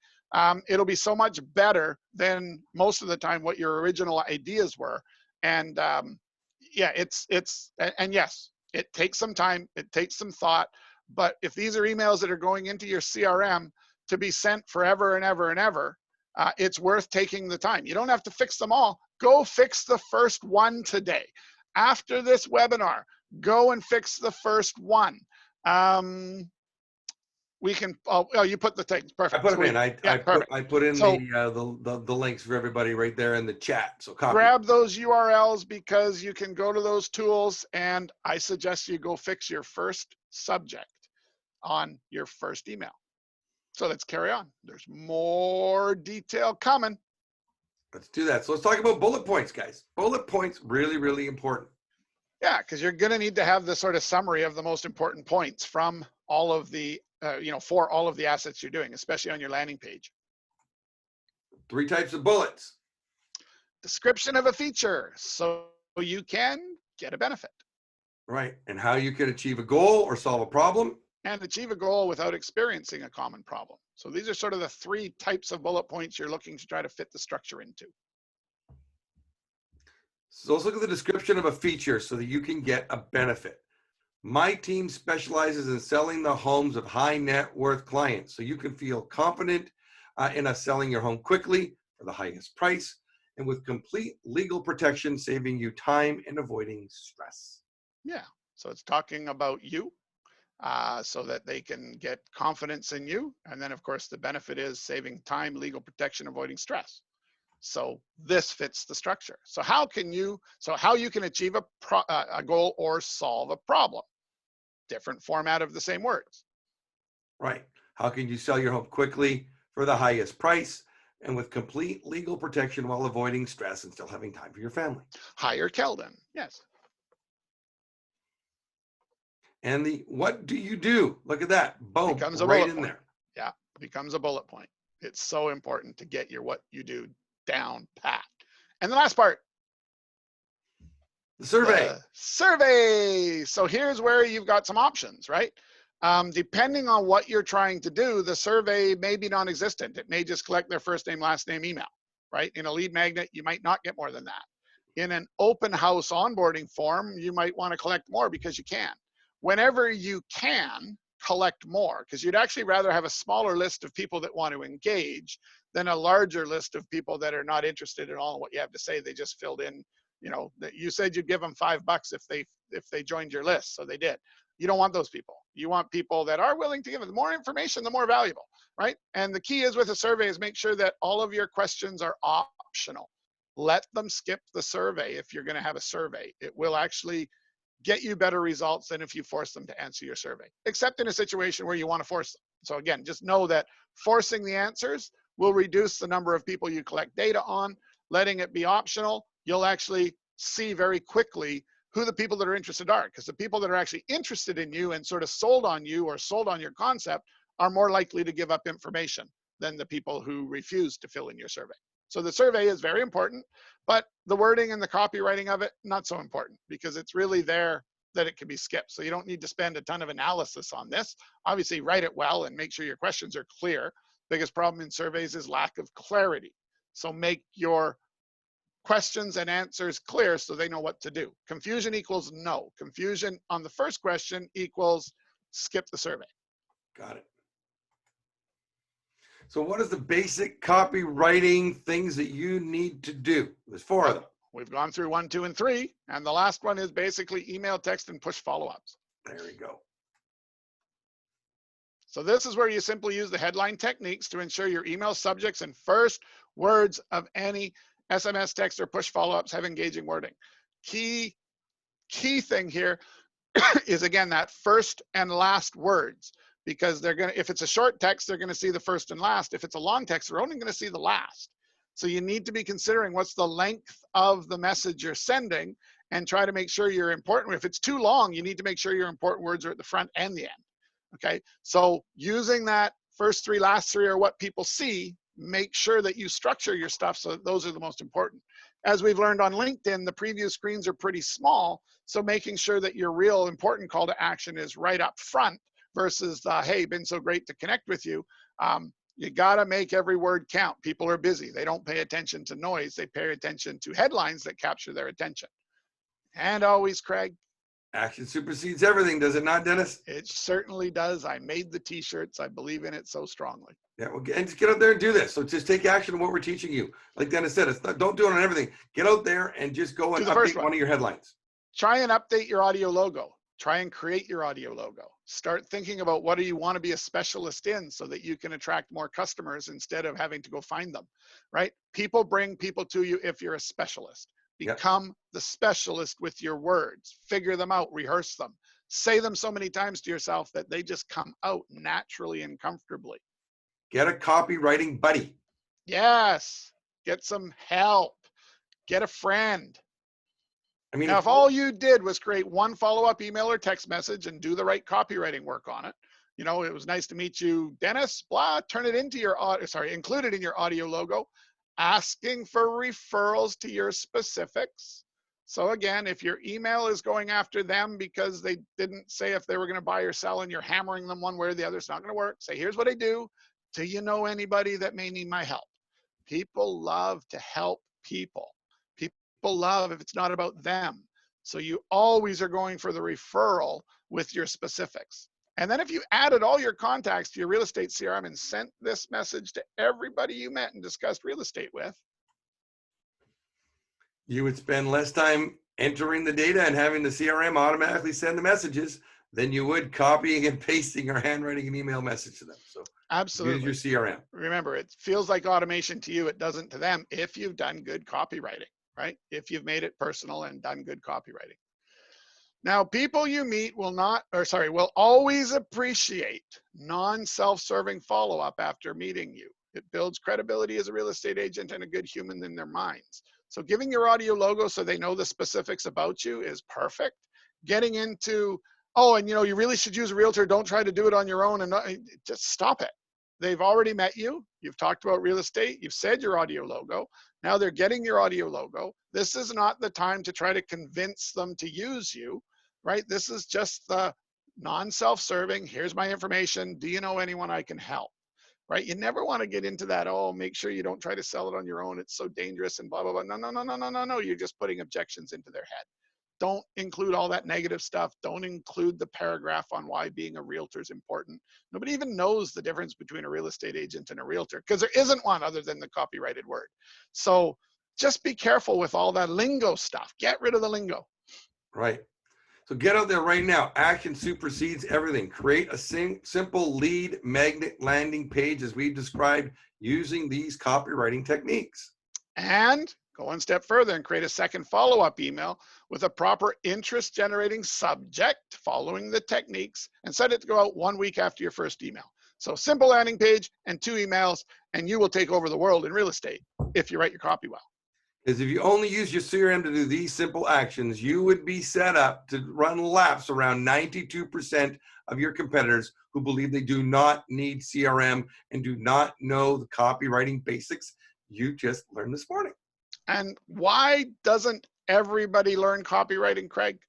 it'll be so much better than most of the time what your original ideas were. And yeah, and yes, it takes some time. It takes some thought. But if these are emails that are going into your CRM to be sent forever and ever and ever, it's worth taking the time. You don't have to fix them all. Go fix the first one today. After this webinar, go and fix the first one. We can, oh, you put the things, perfect. I put them in. I put in so, the links for everybody right there in the chat. So copy. Grab those URLs because you can go to those tools, and I suggest you go fix your first subject on your first email. So let's carry on. There's more detail coming. Let's do that. So let's talk about bullet points, guys. Bullet points, really, really important. Yeah, because you're going to need to have the sort of summary of the most important points from all of the, for all of the assets you're doing, especially on your landing page. 3 types of bullets. Description of a feature, so you can get a benefit. Right, and how you can achieve a goal or solve a problem. And achieve a goal without experiencing a common problem. So these are sort of the 3 types of bullet points you're looking to try to fit the structure into. So let's look at the description of a feature so that you can get a benefit. My team specializes in selling the homes of high net worth clients, so you can feel confident in us selling your home quickly for the highest price and with complete legal protection, saving you time and avoiding stress. Yeah, so it's talking about you. So that they can get confidence in you. And then, of course, the benefit is saving time, legal protection, avoiding stress. So this fits the structure. So how you can achieve a goal or solve a problem? Different format of the same words. Right. How can you sell your home quickly for the highest price and with complete legal protection while avoiding stress and still having time for your family? Hire Keldon. Yes. And the what do you do? Look at that. Boom. Becomes a right bullet in point. there. Yeah, becomes a bullet point. It's so important to get your what you do down pat. And the last part. The survey. Survey. So here's where you've got some options, right? Depending on what you're trying to do, the survey may be non-existent. It may just collect their first name, last name, email, right? In a lead magnet, you might not get more than that. In an open house onboarding form, you might want to collect more because you can. Whenever you can, collect more, because you'd actually rather have a smaller list of people that want to engage than a larger list of people that are not interested at all in what you have to say. They just filled in, that you said you'd give them $5 if they joined your list, so they did. You don't want those people. You want people that are willing to give it. The more information, the more valuable, right? And the key is with a survey is make sure that all of your questions are optional. Let them skip the survey if you're going to have a survey. It will actually get you better results than if you force them to answer your survey, except in a situation where you want to force them. So again, just know that forcing the answers will reduce the number of people you collect data on. Letting it be optional, you'll actually see very quickly who the people that are interested are, because the people that are actually interested in you and sort of sold on you or sold on your concept are more likely to give up information than the people who refuse to fill in your survey. So the survey is very important, but the wording and the copywriting of it, not so important, because it's really there. that it can be skipped. So you don't need to spend a ton of analysis on this. Obviously, write it well and make sure your questions are clear. Biggest problem in surveys is lack of clarity. So make your questions and answers clear so they know what to do. Confusion equals no. Confusion on the first question equals skip the survey. Got it. So what is the basic copywriting things that you need to do? There's 4 of them. We've gone through 1, 2, and 3. And the last one is basically email, text, and push follow-ups. There we go. So this is where you simply use the headline techniques to ensure your email subjects and first words of any SMS, text, or push follow-ups have engaging wording. Key thing here is, again, that first and last words, because they're going to, if it's a short text, they're going to see the first and last. If it's a long text, they're only going to see the last. So you need to be considering what's the length of the message you're sending and try to make sure you're important. If it's too long, you need to make sure your important words are at the front and the end. Okay, so using that first 3, last 3 are what people see. Make sure that you structure your stuff so that those are the most important. As we've learned on LinkedIn, the preview screens are pretty small, so making sure that your real important call to action is right up front versus the, hey, been so great to connect with you. You gotta make every word count. People are busy. They don't pay attention to noise. They pay attention to headlines that capture their attention. And always, Craig, Action supersedes everything, does it not, Dennis? it certainly does. I made the t-shirts. I believe in it so strongly. Yeah, well, and just get out there and do this. So just take action on what we're teaching you. Like Dennis said, it's not, don't do it on everything. Get out there and just go and update one of your headlines. Try and update your audio logo. Try and create your audio logo. Start thinking about what do you want to be a specialist in so that you can attract more customers instead of having to go find them, right? People bring people to you if you're a specialist. Become the specialist with your words. Figure them out, rehearse them. Say them so many times to yourself that they just come out naturally and comfortably. Get a copywriting buddy. Yes. Get some help. Get a friend. I mean, now, if all you did was create one follow-up email or text message and do the right copywriting work on it, you know, it was nice to meet you, Dennis, blah, turn it into your, include it in your audio logo, asking for referrals to your specifics. So again, if your email is going after them because they didn't say if they were going to buy or sell and you're hammering them one way or the other, it's not going to work. Say, here's what I do. Do you know anybody that may need my help? People love to help people. People love if it's not about them. So you always are going for the referral with your specifics. And then if you added all your contacts to your real estate CRM and sent this message to everybody you met and discussed real estate with, you would spend less time entering the data and having the CRM automatically send the messages than you would copying and pasting or handwriting an email message to them. So absolutely, use your CRM. Remember, it feels like automation to you. It doesn't to them if you've done good copywriting, right? If you've made it personal and done good copywriting. Now, people you meet will always appreciate non-self-serving follow-up after meeting you. It builds credibility as a real estate agent and a good human in their minds. So giving your audio logo so they know the specifics about you is perfect. Getting into, oh, and you know, you really should use a realtor. Don't try to do it on your own and just stop it. They've already met you. You've talked about real estate. You've said your audio logo. Now they're getting your audio logo. This is not the time to try to convince them to use you, right? This is just the non-self-serving. Here's my information. Do you know anyone I can help? Right? You never want to get into that, oh, make sure you don't try to sell it on your own. It's so dangerous and blah, blah, blah. No. You're just putting objections into their head. Don't include all that negative stuff. Don't include the paragraph on why being a realtor is important. Nobody even knows the difference between a real estate agent and a realtor because there isn't one other than the copyrighted word. So just be careful with all that lingo stuff. Get rid of the lingo. Right. So get out there right now. Action supersedes everything. Create a simple lead magnet landing page as we've described using these copywriting techniques. And go one step further and create a second follow-up email with a proper interest-generating subject following the techniques and set it to go out 1 week after your first email. So simple landing page and 2 emails, and you will take over the world in real estate if you write your copy well. Because if you only use your CRM to do these simple actions, you would be set up to run laps around 92% of your competitors who believe they do not need CRM and do not know the copywriting basics you just learned this morning. And why doesn't everybody learn copywriting, Craig?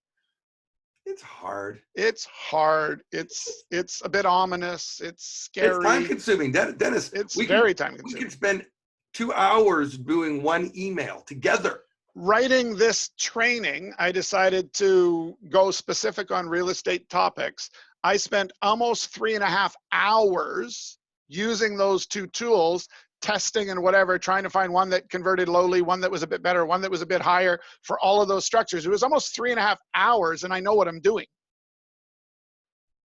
It's hard. It's hard. It's a bit ominous. It's It's time scary. consuming. Dennis, It's we can very time we can consuming. spend 2 hours doing one email together. Writing this training, I decided to go specific on real estate topics. I spent almost 3.5 hours using those two tools, testing and whatever, trying to find one that converted lowly, one that was a bit better, one that was a bit higher for all of those structures. It was almost 3.5 hours, and I know what I'm doing.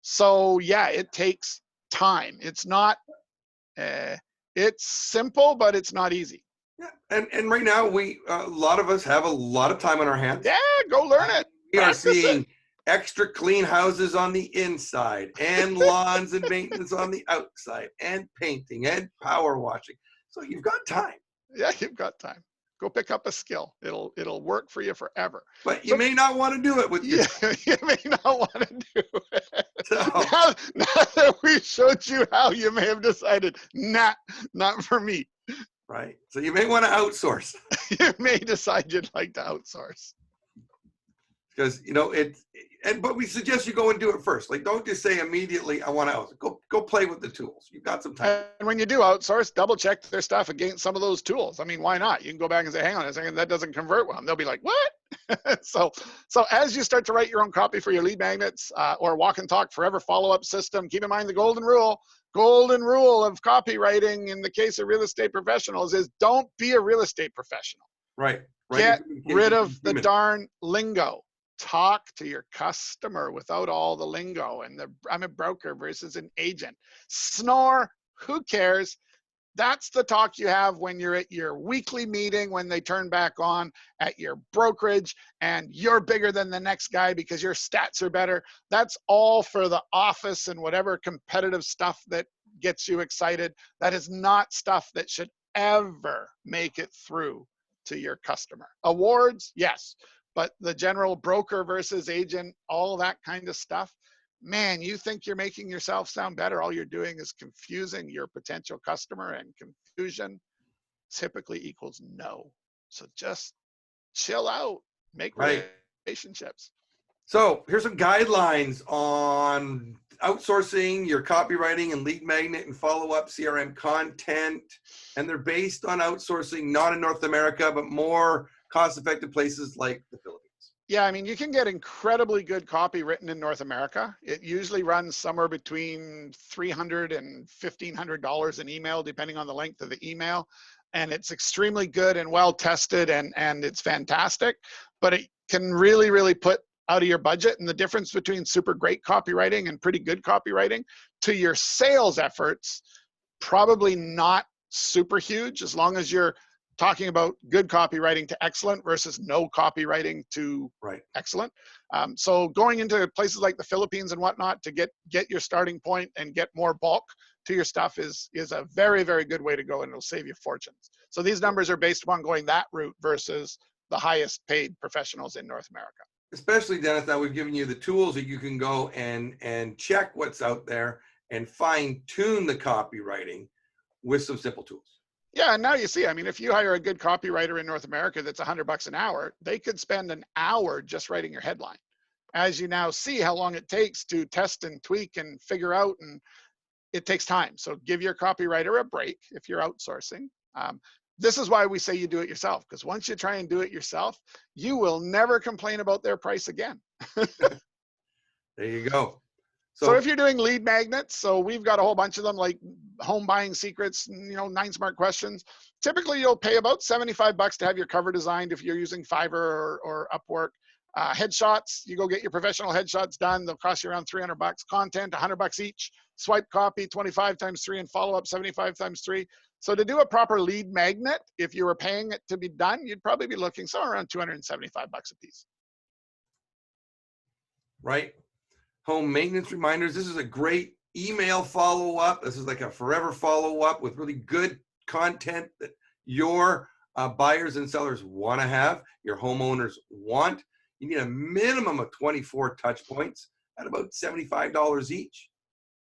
So yeah, it takes time. It's not, it's simple, but it's not easy. Yeah, and right now a lot of us have a lot of time on our hands. Yeah, go learn it. We are Practice it. seeing extra clean houses on the inside, and lawns and maintenance on the outside, and painting and power washing. So you've got time. Yeah, you've got time. Go pick up a skill. It'll work for you forever. But you may not want to do it with your Yeah, you may not want to do it. So, Now that we showed you how, you may have decided, not for me. right. So you may want to outsource. You may decide you'd like to outsource. Because but we suggest you go and do it first. Like, don't just say immediately, I want to outsource. Go play with the tools. You've got some time. And when you do outsource, double check their stuff against some of those tools. I mean, why not? You can go back and say, hang on a second, that doesn't convert well. And they'll be like, what? So as you start to write your own copy for your lead magnets or walk and talk forever follow-up system, keep in mind the golden rule of copywriting in the case of real estate professionals is don't be a real estate professional. Right. Get rid of the darn lingo. Talk to your customer without all the lingo and I'm a broker versus an agent. Snore, who cares? That's the talk you have when you're at your weekly meeting, when they turn back on at your brokerage and you're bigger than the next guy because your stats are better. That's all for the office and whatever competitive stuff that gets you excited. That is not stuff that should ever make it through to your customer. Awards, yes. But the general broker versus agent, all that kind of stuff, man, you think you're making yourself sound better. All you're doing is confusing your potential customer, and confusion typically equals no. So just chill out, make relationships. So here's some guidelines on outsourcing your copywriting and lead magnet and follow-up CRM content. And they're based on outsourcing, not in North America, but more cost-effective places like the Philippines. Yeah, I mean, you can get incredibly good copy written in North America. It usually runs somewhere between $300 and $1,500 an email, depending on the length of the email. And it's extremely good and well tested, and it's fantastic. But it can really, really put out of your budget. And the difference between super great copywriting and pretty good copywriting to your sales efforts, probably not super huge, as long as you're talking about good copywriting to excellent versus no copywriting to excellent. So going into places like the Philippines and whatnot to get your starting point and get more bulk to your stuff is a very, very good way to go, and it'll save you fortunes. So these numbers are based upon going that route versus the highest paid professionals in North America. Especially, Dennis, now we've given you the tools that you can go and check what's out there and fine tune the copywriting with some simple tools. Yeah, and now you see, I mean, if you hire a good copywriter in North America that's $100 an hour, they could spend an hour just writing your headline. As you now see how long it takes to test and tweak and figure out, and it takes time. So give your copywriter a break if you're outsourcing. This is why we say you do it yourself, because once you try and do it yourself, you will never complain about their price again. There you go. So if you're doing lead magnets, so we've got a whole bunch of them, like home buying secrets, 9 smart questions. Typically, you'll pay about $75 to have your cover designed if you're using Fiverr or Upwork. Headshots, you go get your professional headshots done. They'll cost you around $300. Content, $100 each. Swipe copy, 25 times 3, and follow up, 75 times 3. So to do a proper lead magnet, if you were paying it to be done, you'd probably be looking somewhere around $275 a piece. Right. Home maintenance reminders. This is a great email follow-up. This is like a forever follow-up with really good content that your buyers and sellers want to have, your homeowners want. You need a minimum of 24 touch points at about $75 each.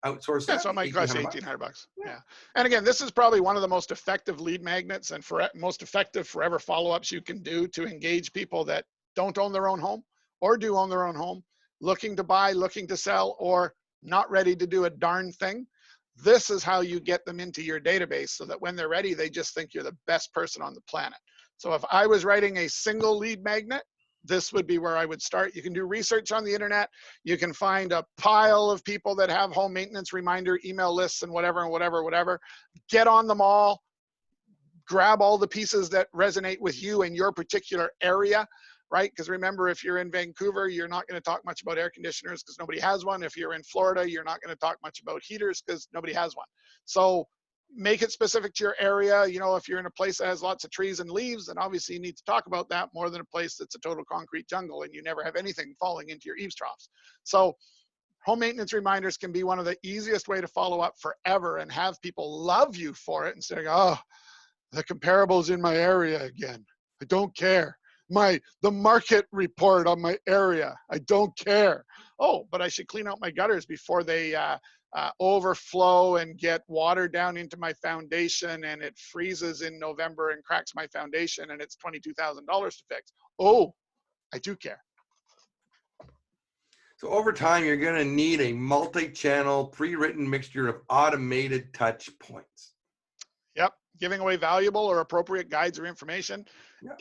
Outsource that. Yeah, so it might cost you $1,800. Yeah. And again, this is probably one of the most effective lead magnets and most effective forever follow-ups you can do to engage people that don't own their own home or do own their own home. looking to buy, looking to sell, or not ready to do a darn thing. This is how you get them into your database so that when they're ready, they just think you're the best person on the planet. So if I was writing a single lead magnet, this would be where I would start. You can do research on the internet. You can find a pile of people that have home maintenance reminder email lists and whatever and whatever, whatever. Get on them all. Grab all the pieces that resonate with you in your particular area, right? Because remember, if you're in Vancouver, you're not going to talk much about air conditioners because nobody has one. If you're in Florida, you're not going to talk much about heaters because nobody has one. So make it specific to your area. You know, if you're in a place that has lots of trees and leaves, then obviously you need to talk about that more than a place that's a total concrete jungle and you never have anything falling into your eaves troughs. So home maintenance reminders can be one of the easiest way to follow up forever and have people love you for it instead of, oh, the comparables in my area again. I don't care. The market report on my area. I don't care. Oh, but I should clean out my gutters before they overflow and get water down into my foundation and it freezes in November and cracks my foundation and it's $22,000 to fix. Oh, I do care. So over time, you're going to need a multi-channel, pre-written mixture of automated touch points. Yep. Giving away valuable or appropriate guides or information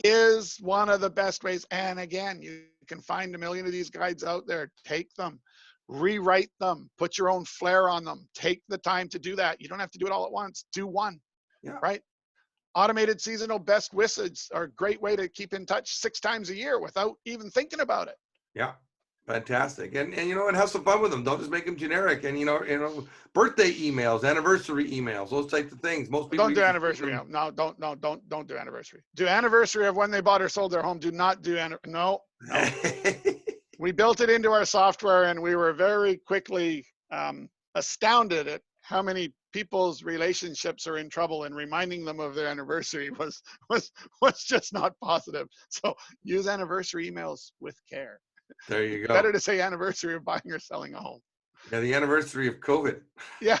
is one of the best ways. And again, you can find a million of these guides out there. Take them, rewrite them, put your own flair on them. Take the time to do that. You don't have to do it all at once. Do one, right? Automated seasonal best wishes are a great way to keep in touch 6 times a year without even thinking about it. Yeah. Fantastic. And you know, and have some fun with them. Don't just make them generic. And you know, birthday emails, anniversary emails, those types of things. Most people don't do anniversary. No, don't do anniversary. Do anniversary of when they bought or sold their home. Do not do no. We built it into our software and we were very quickly astounded at how many people's relationships are in trouble, and reminding them of their anniversary was just not positive. So use anniversary emails with care. There you go. Better to say anniversary of buying or selling a home. Yeah, the anniversary of COVID. Yeah.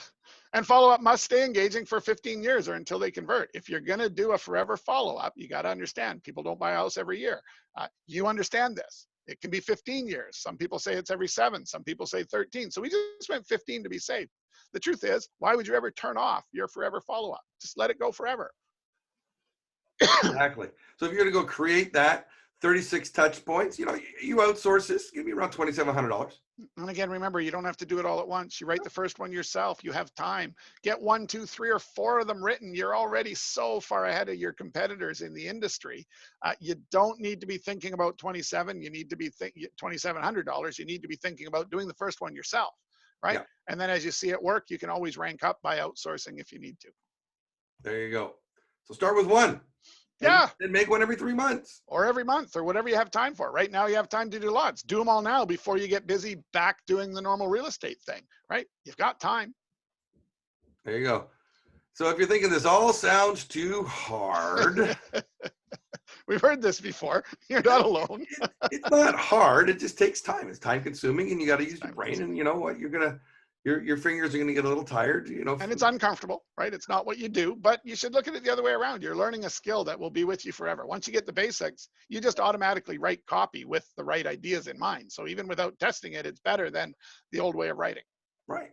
And follow-up must stay engaging for 15 years or until they convert. If you're going to do a forever follow-up, you got to understand people don't buy a house every year. You understand this. It can be 15 years. Some people say it's every 7. Some people say 13. So we just went 15 to be safe. The truth is, why would you ever turn off your forever follow-up? Just let it go forever. Exactly. So if you're going to go create that 36 touch points, you know, you outsource this, give me around $2,700. And again, remember, you don't have to do it all at once. You write the first one yourself. You have time. Get 1, 2, 3, or 4 of them written. You're already so far ahead of your competitors in the industry. You don't need to be thinking about 27. You need to be $2,700. You need to be thinking about doing the first one yourself, right? Yeah. And then as you see it work, you can always rank up by outsourcing if you need to. There you go. So start with one. Yeah. And make one every 3 months. Or every month, or whatever you have time for. Right now, you have time to do lots. Do them all now before you get busy back doing the normal real estate thing, right? You've got time. There you go. So if you're thinking this all sounds too hard. We've heard this before. You're not alone. It's not hard. It just takes time. It's time consuming, and you got to use your brain. And you know what? Your fingers are going to get a little tired, you know. And it's uncomfortable, right? It's not what you do, but you should look at it the other way around. You're learning a skill that will be with you forever. Once you get the basics, you just automatically write copy with the right ideas in mind. So even without testing it, it's better than the old way of writing. Right.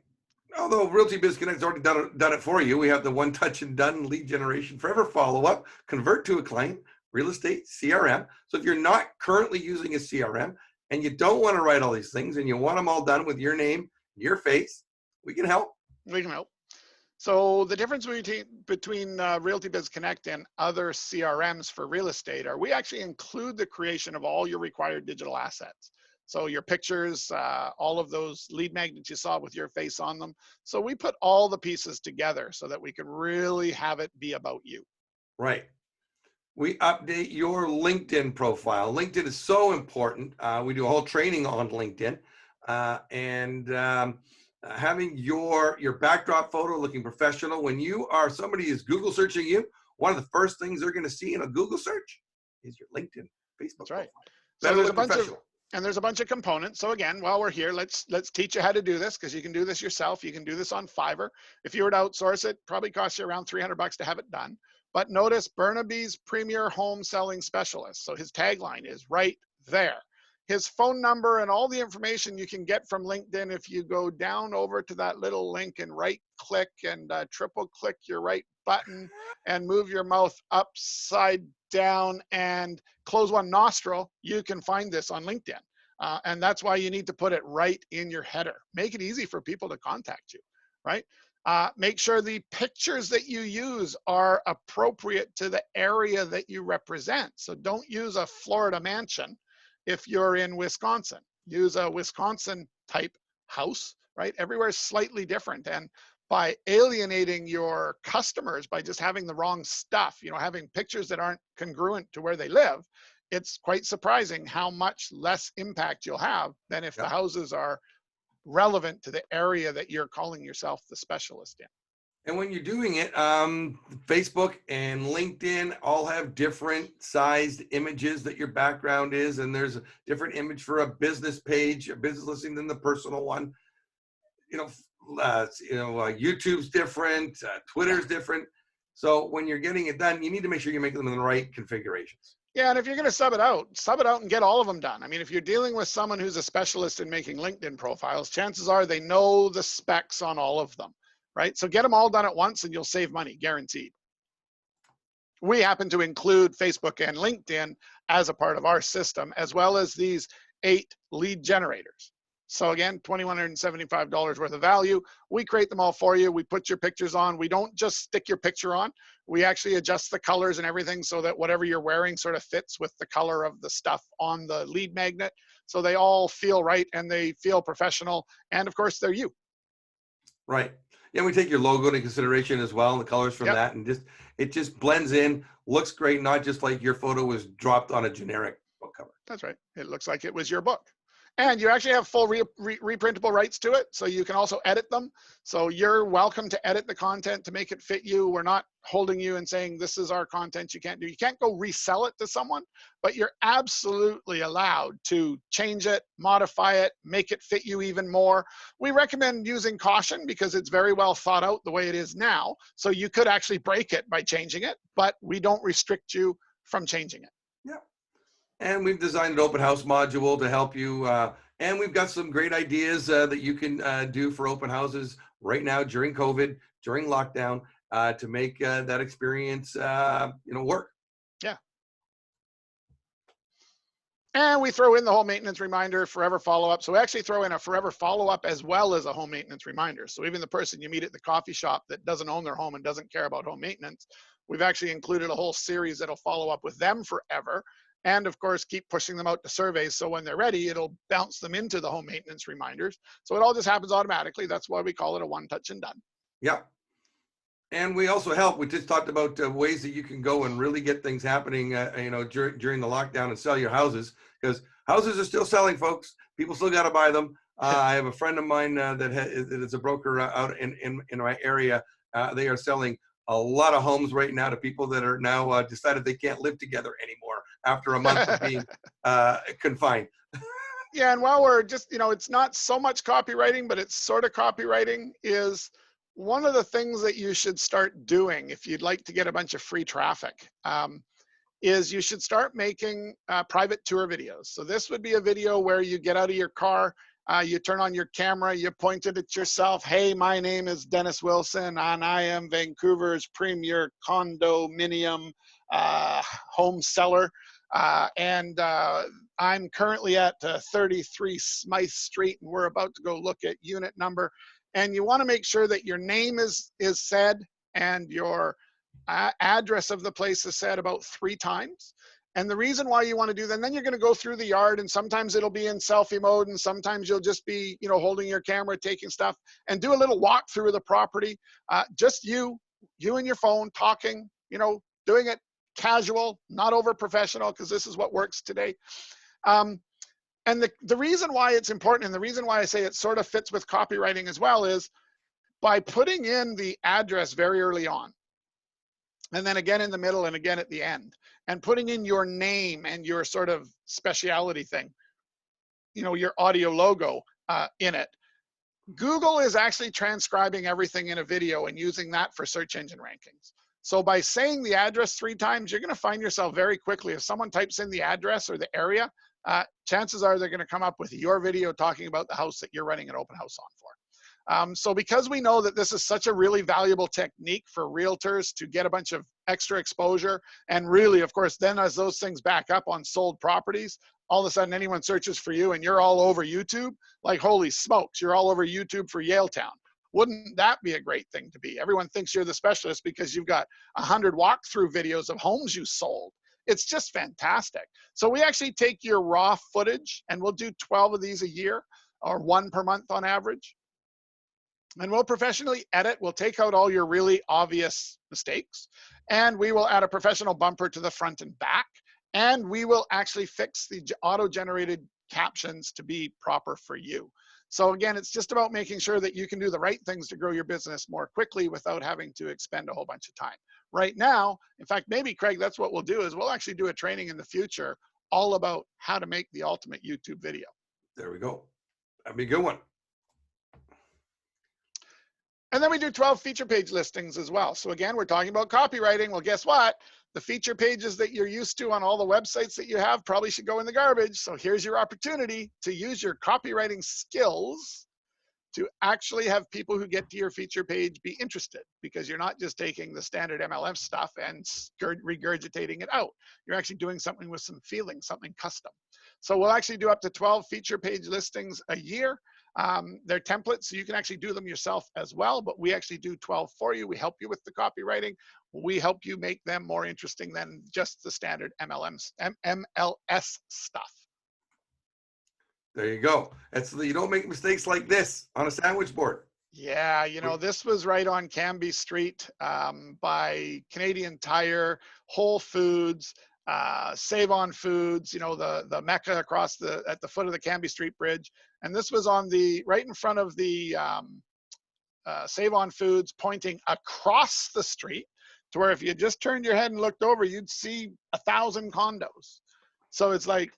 Although RealtBizConnect has already done it for you. We have the one touch and done lead generation forever follow-up, convert to a client, real estate CRM. So if you're not currently using a CRM and you don't want to write all these things and you want them all done with your name, your face, we can help. We can help. So the difference between RealtBizConnect and other CRMs for real estate are we actually include the creation of all your required digital assets. So your pictures, all of those lead magnets you saw with your face on them. So we put all the pieces together so that we can really have it be about you. Right. We update your LinkedIn profile. LinkedIn is so important. We do a whole training on LinkedIn. Having your backdrop photo looking professional. When somebody is Google searching you, one of the first things they're going to see in a Google search is your LinkedIn, Facebook. That's right. So there's a bunch of components. So again, while we're here, let's teach you how to do this, because you can do this yourself. You can do this on Fiverr. If you were to outsource it, probably costs you around $300 to have it done. But notice Burnaby's Premier Home Selling Specialist. So his tagline is right there. his phone number and all the information you can get from LinkedIn if you go down over to that little link and right click and triple click your right button and move your mouth upside down and close one nostril, you can find this on LinkedIn. And that's why you need to put it right in your header. Make it easy for people to contact you, right? Make sure the pictures that you use are appropriate to the area that you represent. So don't use a Florida mansion if you're in Wisconsin. Use a Wisconsin type house, right? Everywhere's slightly different. And by alienating your customers by just having the wrong stuff, having pictures that aren't congruent to where they live, it's quite surprising how much less impact you'll have than if the houses are relevant to the area that you're calling yourself the specialist in. And when you're doing it, Facebook and LinkedIn all have different sized images that your background is, and there's a different image for a business page, a business listing than the personal one. YouTube's different, Twitter's different. So when you're getting it done, you need to make sure you're making them in the right configurations. Yeah, and if you're going to sub it out and get all of them done. I mean, if you're dealing with someone who's a specialist in making LinkedIn profiles, chances are they know the specs on all of them, right? So get them all done at once and you'll save money, guaranteed. We happen to include Facebook and LinkedIn as a part of our system, as well as these 8 lead generators. So again, $2,175 worth of value. We create them all for you. We put your pictures on. We don't just stick your picture on. We actually adjust the colors and everything so that whatever you're wearing sort of fits with the color of the stuff on the lead magnet. So they all feel right and they feel professional. And of course, they're you. Right. Yeah, we take your logo into consideration as well, and the colors from that, and it just blends in, looks great, not just like your photo was dropped on a generic book cover. That's right. It looks like it was your book. And you actually have full reprintable rights to it, so you can also edit them. So you're welcome to edit the content to make it fit you. We're not holding you and saying, this is our content you can't do. You can't go resell it to someone, but you're absolutely allowed to change it, modify it, make it fit you even more. We recommend using caution because it's very well thought out the way it is now. So you could actually break it by changing it, but we don't restrict you from changing it. Yeah. And we've designed an open house module to help you. And we've got some great ideas that you can do for open houses right now during COVID, during lockdown, to make that experience, work. Yeah. And we throw in the home maintenance reminder, forever follow-up. So we actually throw in a forever follow-up as well as a home maintenance reminder. So even the person you meet at the coffee shop that doesn't own their home and doesn't care about home maintenance, we've actually included a whole series that'll follow up with them forever. And of course, keep pushing them out to surveys. So when they're ready, it'll bounce them into the home maintenance reminders. So it all just happens automatically. That's why we call it a one touch and done. Yeah. And we also help. We just talked about ways that you can go and really get things happening, during the lockdown and sell your houses, because houses are still selling, folks. People still got to buy them. I have a friend of mine that is a broker out in my area. They are selling a lot of homes right now to people that are now decided they can't live together anymore after a month of being confined. Yeah, and while we're just, it's not so much copywriting, but it's sort of copywriting, is one of the things that you should start doing if you'd like to get a bunch of free traffic, is you should start making private tour videos. So this would be a video where you get out of your car, you turn on your camera, you point it at yourself. Hey, my name is Dennis Wilson, and I am Vancouver's premier condominium home seller. And I'm currently at 33 Smythe Street, and we're about to go look at unit number. And you want to make sure that your name is said and your address of the place is said about 3 times. And the reason why you want to do that, and then you're going to go through the yard, and sometimes it'll be in selfie mode, and sometimes you'll just be, holding your camera, taking stuff, and do a little walk through the property. Just you and your phone talking, doing it casual, not over professional, because this is what works today. And the reason why it's important, and the reason why I say it sort of fits with copywriting as well, is by putting in the address very early on, and then again in the middle and again at the end, and putting in your name and your sort of speciality thing, your audio logo in it. Google is actually transcribing everything in a video and using that for search engine rankings. So by saying the address 3 times, you're going to find yourself very quickly, if someone types in the address or the area, chances are they're going to come up with your video talking about the house that you're running an open house on for. So because we know that this is such a really valuable technique for realtors to get a bunch of extra exposure, and really, of course, then as those things back up on sold properties, all of a sudden anyone searches for you and you're all over YouTube, like holy smokes, you're all over YouTube for Yaletown. Wouldn't that be a great thing to be? Everyone thinks you're the specialist because you've got 100 walkthrough videos of homes you sold. It's just fantastic. So we actually take your raw footage, and we'll do 12 of these a year, or 1 per month on average. And we'll professionally edit. We'll take out all your really obvious mistakes, and we will add a professional bumper to the front and back. And we will actually fix the auto-generated captions to be proper for you. So again, it's just about making sure that you can do the right things to grow your business more quickly without having to expend a whole bunch of time. Right now, in fact, maybe Craig, that's what we'll do, is we'll actually do a training in the future all about how to make the ultimate YouTube video. There we go. That'd be a good one. And then we do 12 feature page listings as well. So again, we're talking about copywriting. Well, guess what? The feature pages that you're used to on all the websites that you have probably should go in the garbage. So here's your opportunity to use your copywriting skills to actually have people who get to your feature page be interested, because you're not just taking the standard MLM stuff and regurgitating it out. You're actually doing something with some feeling, something custom. So we'll actually do up to 12 feature page listings a year. They're templates, so you can actually do them yourself as well, but we actually do 12 for you. We help you with the copywriting. We help you make them more interesting than just the standard MLS stuff. There you go. That's, you don't make mistakes like this on a sandwich board. Yeah, you know, this was right on Cambie Street by Canadian Tire, Whole Foods, Save On Foods, you know, the Mecca across at the foot of the Cambie Street Bridge. And this was on right in front of the Save On Foods, pointing across the street to where if you just turned your head and looked over, you'd see 1,000 condos. So it's like,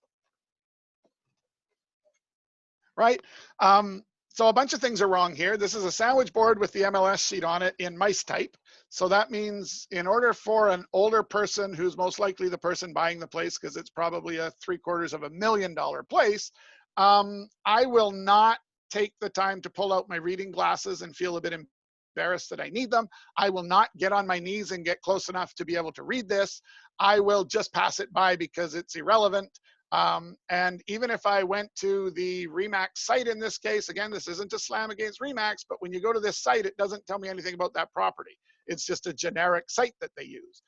right? So a bunch of things are wrong here. This is a sandwich board with the MLS sheet on it in mice type. So that means in order for an older person, who's most likely the person buying the place, because it's probably a $750,000 place, I will not take the time to pull out my reading glasses and feel a bit embarrassed that I need them. I will not get on my knees and get close enough to be able to read this. I will just pass it by because it's irrelevant. And even if I went to the RE/MAX site in this case, again, this isn't a slam against RE/MAX, but when you go to this site, it doesn't tell me anything about that property. It's just a generic site that they use.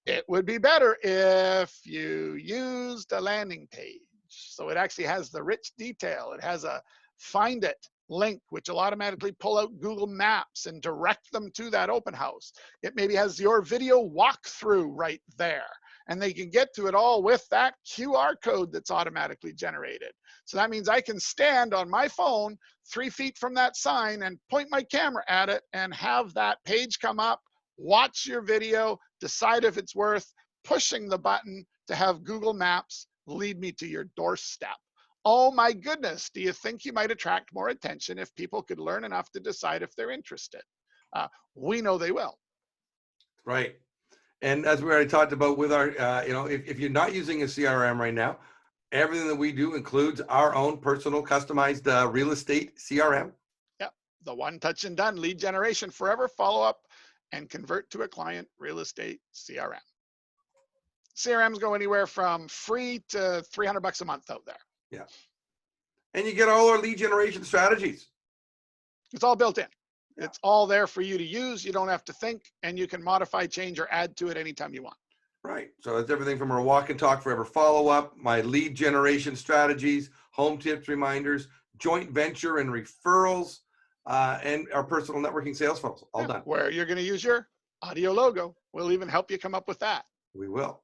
It would be better if you used a landing page. So it actually has the rich detail. It has a find it link, which will automatically pull out Google Maps and direct them to that open house. It maybe has your video walkthrough right there. And they can get to it all with that QR code that's automatically generated. So that means I can stand on my phone 3 feet from that sign and point my camera at it and have that page come up, watch your video, decide if it's worth pushing the button to have Google Maps lead me to your doorstep. Oh my goodness, do you think you might attract more attention if people could learn enough to decide if they're interested? We know they will. Right. And as we already talked about with our, you know, if you're not using a CRM right now, everything that we do includes our own personal customized real estate CRM. Yep. The one touch and done lead generation forever, follow up and convert to a client real estate CRM. CRMs go anywhere from free to $300 a month out there. Yeah. And you get all our lead generation strategies. It's all built in. It's all there for you to use. You don't have to think, and you can modify, change, or add to it anytime you want. Right. So it's everything from our walk and talk forever follow-up, my lead generation strategies, home tips, reminders, joint venture and referrals, and our personal networking sales funnels. All done. Where you're going to use your audio logo. We'll even help you come up with that. We will.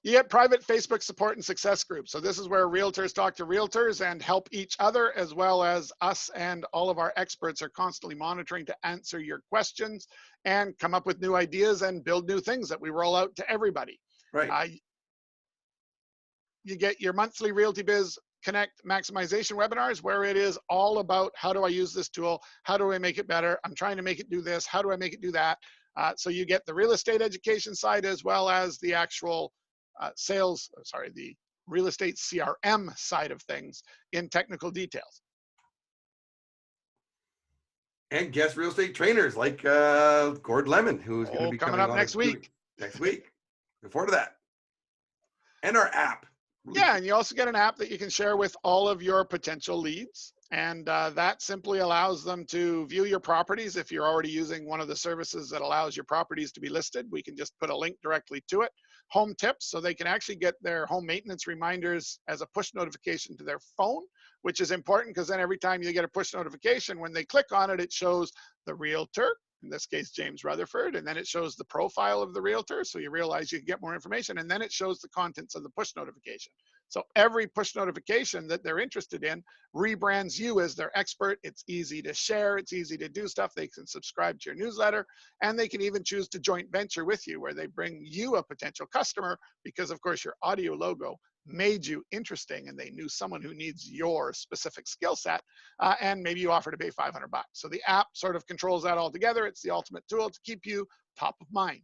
You get private Facebook support and success groups. So this is where realtors talk to realtors and help each other, as well as us and all of our experts are constantly monitoring to answer your questions and come up with new ideas and build new things that we roll out to everybody. Right. You get your monthly RealtBizConnect maximization webinars, where it is all about how do I use this tool? How do I make it better? I'm trying to make it do this. How do I make it do that? So you get the real estate education side as well as the actual the real estate CRM side of things in technical details. And guest real estate trainers like Gord Lemon, who's going to Oh, be coming coming up on in next 2 weeks. week. Next week. Look forward to that. And our app. Really Yeah, cool. and you also get an app that you can share with all of your potential leads. And that simply allows them to view your properties. If you're already using one of the services that allows your properties to be listed, we can just put a link directly to it. Home tips, so they can actually get their home maintenance reminders as a push notification to their phone, which is important because then every time you get a push notification, when they click on it, it shows the realtor, in this case, James Rutherford, and then it shows the profile of the realtor. So you realize you can get more information, and then it shows the contents of the push notification. So every push notification that they're interested in rebrands you as their expert. It's easy to share. It's easy to do stuff. They can subscribe to your newsletter, and they can even choose to joint venture with you where they bring you a potential customer because, of course, your audio logo made you interesting and they knew someone who needs your specific skill set, and maybe you offer to pay $500. So the app sort of controls that all together. It's the ultimate tool to keep you top of mind.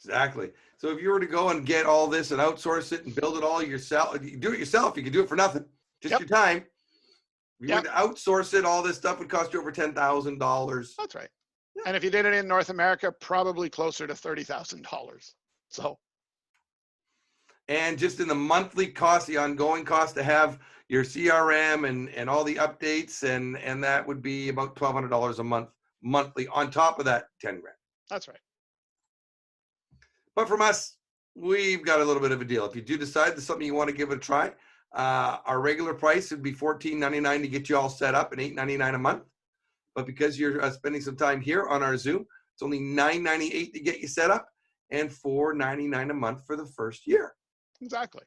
Exactly. So if you were to go and get all this and outsource it and build it all yourself, you do it yourself. You can do it for nothing, just Yep. your time. If you Yep. were to outsource it, all this stuff would cost you over $10,000. That's right. Yeah. And if you did it in North America, probably closer to $30,000. So And just in the monthly cost, the ongoing cost to have your CRM and all the updates, and that would be about $1,200 a month monthly on top of that 10 grand. that's right. But from us, we've got a little bit of a deal. If you do decide there's something you want to give it a try, our regular price would be $14.99 to get you all set up and $8.99 a month. But because you're spending some time here on our Zoom, it's only $9.98 to get you set up and $4.99 a month for the first year. Exactly.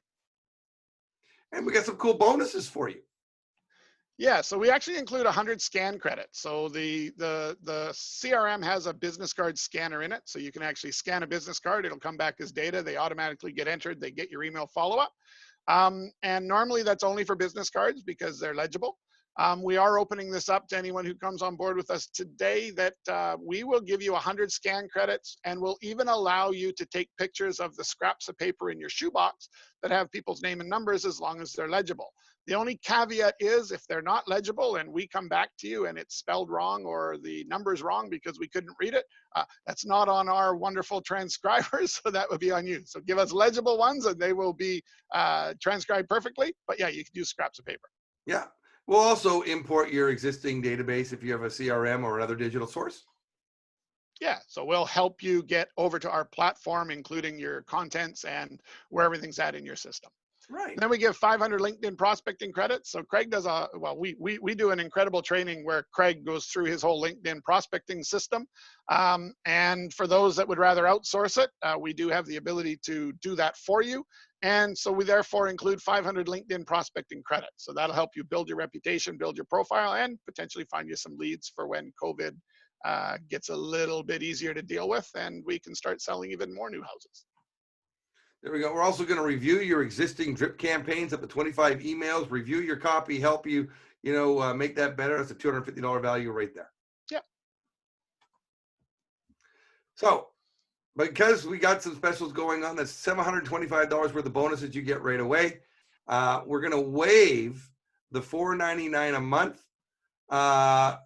And we got some cool bonuses for you. Yeah, so we actually include 100 scan credits. So the CRM has a business card scanner in it. So you can actually scan a business card. It'll come back as data. They automatically get entered. They get your email follow-up. And normally that's only for business cards because they're legible. We are opening this up to anyone who comes on board with us today that we will give you 100 scan credits, and we'll even allow you to take pictures of the scraps of paper in your shoebox that have people's name and numbers as long as they're legible. The only caveat is if they're not legible and we come back to you and it's spelled wrong or the number's wrong because we couldn't read it, that's not on our wonderful transcribers, so that would be on you. So give us legible ones and they will be transcribed perfectly. But yeah, you can use scraps of paper. Yeah. We'll also import your existing database if you have a CRM or another digital source. Yeah, so we'll help you get over to our platform, including your contents and where everything's at in your system. Right. And then we give 500 LinkedIn prospecting credits. So Craig does we do an incredible training where Craig goes through his whole LinkedIn prospecting system. And for those that would rather outsource it, we do have the ability to do that for you. And so we therefore include 500 LinkedIn prospecting credits. So that'll help you build your reputation, build your profile, and potentially find you some leads for when COVID gets a little bit easier to deal with and we can start selling even more new houses. There we go. We're also going to review your existing drip campaigns, up to 25 emails, review your copy, help you, make that better. That's a $250 value right there. Yeah. So because we got some specials going on, that's $725 worth of bonuses you get right away. We're going to waive the $4.99 a month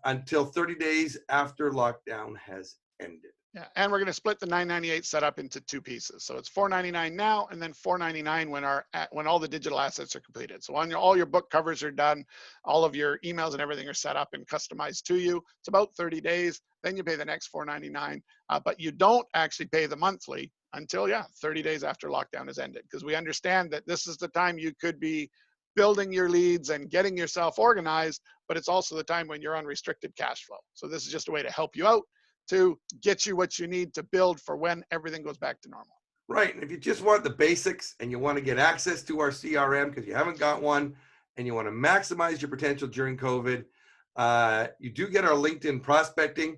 until 30 days after lockdown has ended. Yeah, and we're going to split the $9.98 setup into two pieces. So it's $4.99 now, and then $4.99 when all the digital assets are completed. So all your book covers are done, all of your emails and everything are set up and customized to you. It's about 30 days. Then you pay the next $4.99, but you don't actually pay the monthly until 30 days after lockdown has ended, because we understand that this is the time you could be building your leads and getting yourself organized, but it's also the time when you're on restricted cash flow. So this is just a way to help you out, to get you what you need to build for when everything goes back to normal. Right. And if you just want the basics and you want to get access to our CRM because you haven't got one and you want to maximize your potential during COVID, you do get our LinkedIn prospecting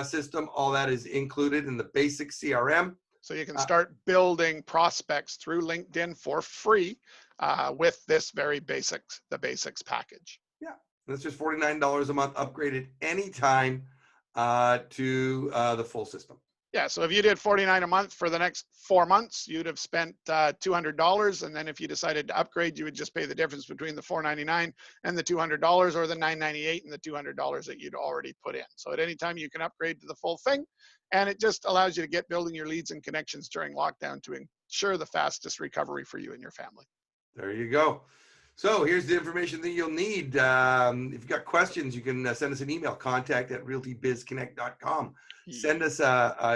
system. All that is included in the basic CRM. So you can start building prospects through LinkedIn for free with this the basics package. Yeah. That's just $49 a month, upgraded anytime to the full system. Yeah, so if you did $49 a month for the next 4 months, you'd have spent $200, and then if you decided to upgrade, you would just pay the difference between the $499 and the $200, or the $998 and the $200 that you'd already put in. So at any time you can upgrade to the full thing, and it just allows you to get building your leads and connections during lockdown to ensure the fastest recovery for you and your family. There you go. So here's the information that you'll need. If you've got questions, you can send us an email, contact@realtybizconnect.com. Send us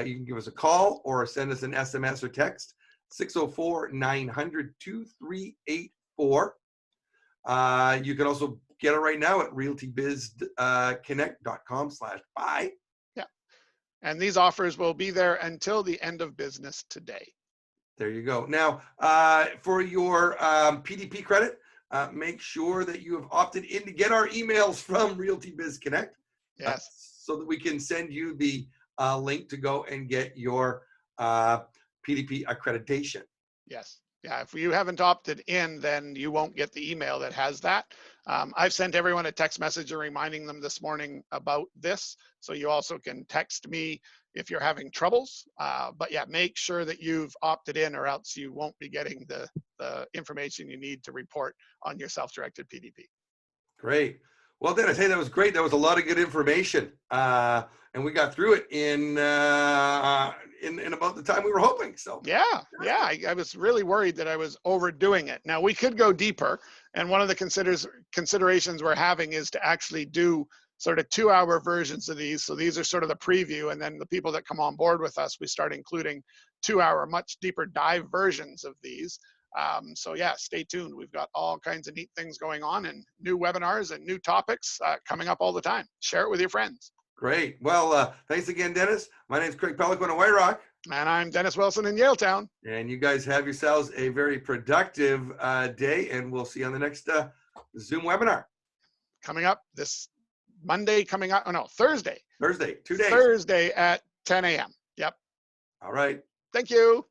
you can give us a call or send us an SMS or text, 604-900-2384. You can also get it right now at realtybizconnect.com/buy. Yeah. And these offers will be there until the end of business today. There you go. Now, for your PDP credit, make sure that you have opted in to get our emails from RealtBizConnect. Yes. So that we can send you the link to go and get your PDP accreditation. Yes. Yeah. If you haven't opted in, then you won't get the email that has that. I've sent everyone a text message reminding them this morning about this. So you also can text me if you're having troubles. But yeah, make sure that you've opted in, or else you won't be getting the information you need to report on your self-directed PDP. Great. Well, Dennis, hey, that was great. That was a lot of good information. And we got through it in about the time we were hoping. So yeah, I was really worried that I was overdoing it. Now we could go deeper, and one of the considerations we're having is to actually do sort of 2-hour versions of these. So these are sort of the preview, and then the people that come on board with us, we start including 2-hour, much deeper dive versions of these. So yeah, stay tuned. We've got all kinds of neat things going on, and new webinars and new topics coming up all the time. Share it with your friends. Great. Well, thanks again, Dennis. My name is Craig Peloquin of White Rock. And I'm Dennis Wilson in Yaletown. And you guys have yourselves a very productive day, and we'll see you on the next Zoom webinar. Coming up this Monday, Thursday. Thursday, 2 days. Thursday at 10 a.m. Yep. All right. Thank you.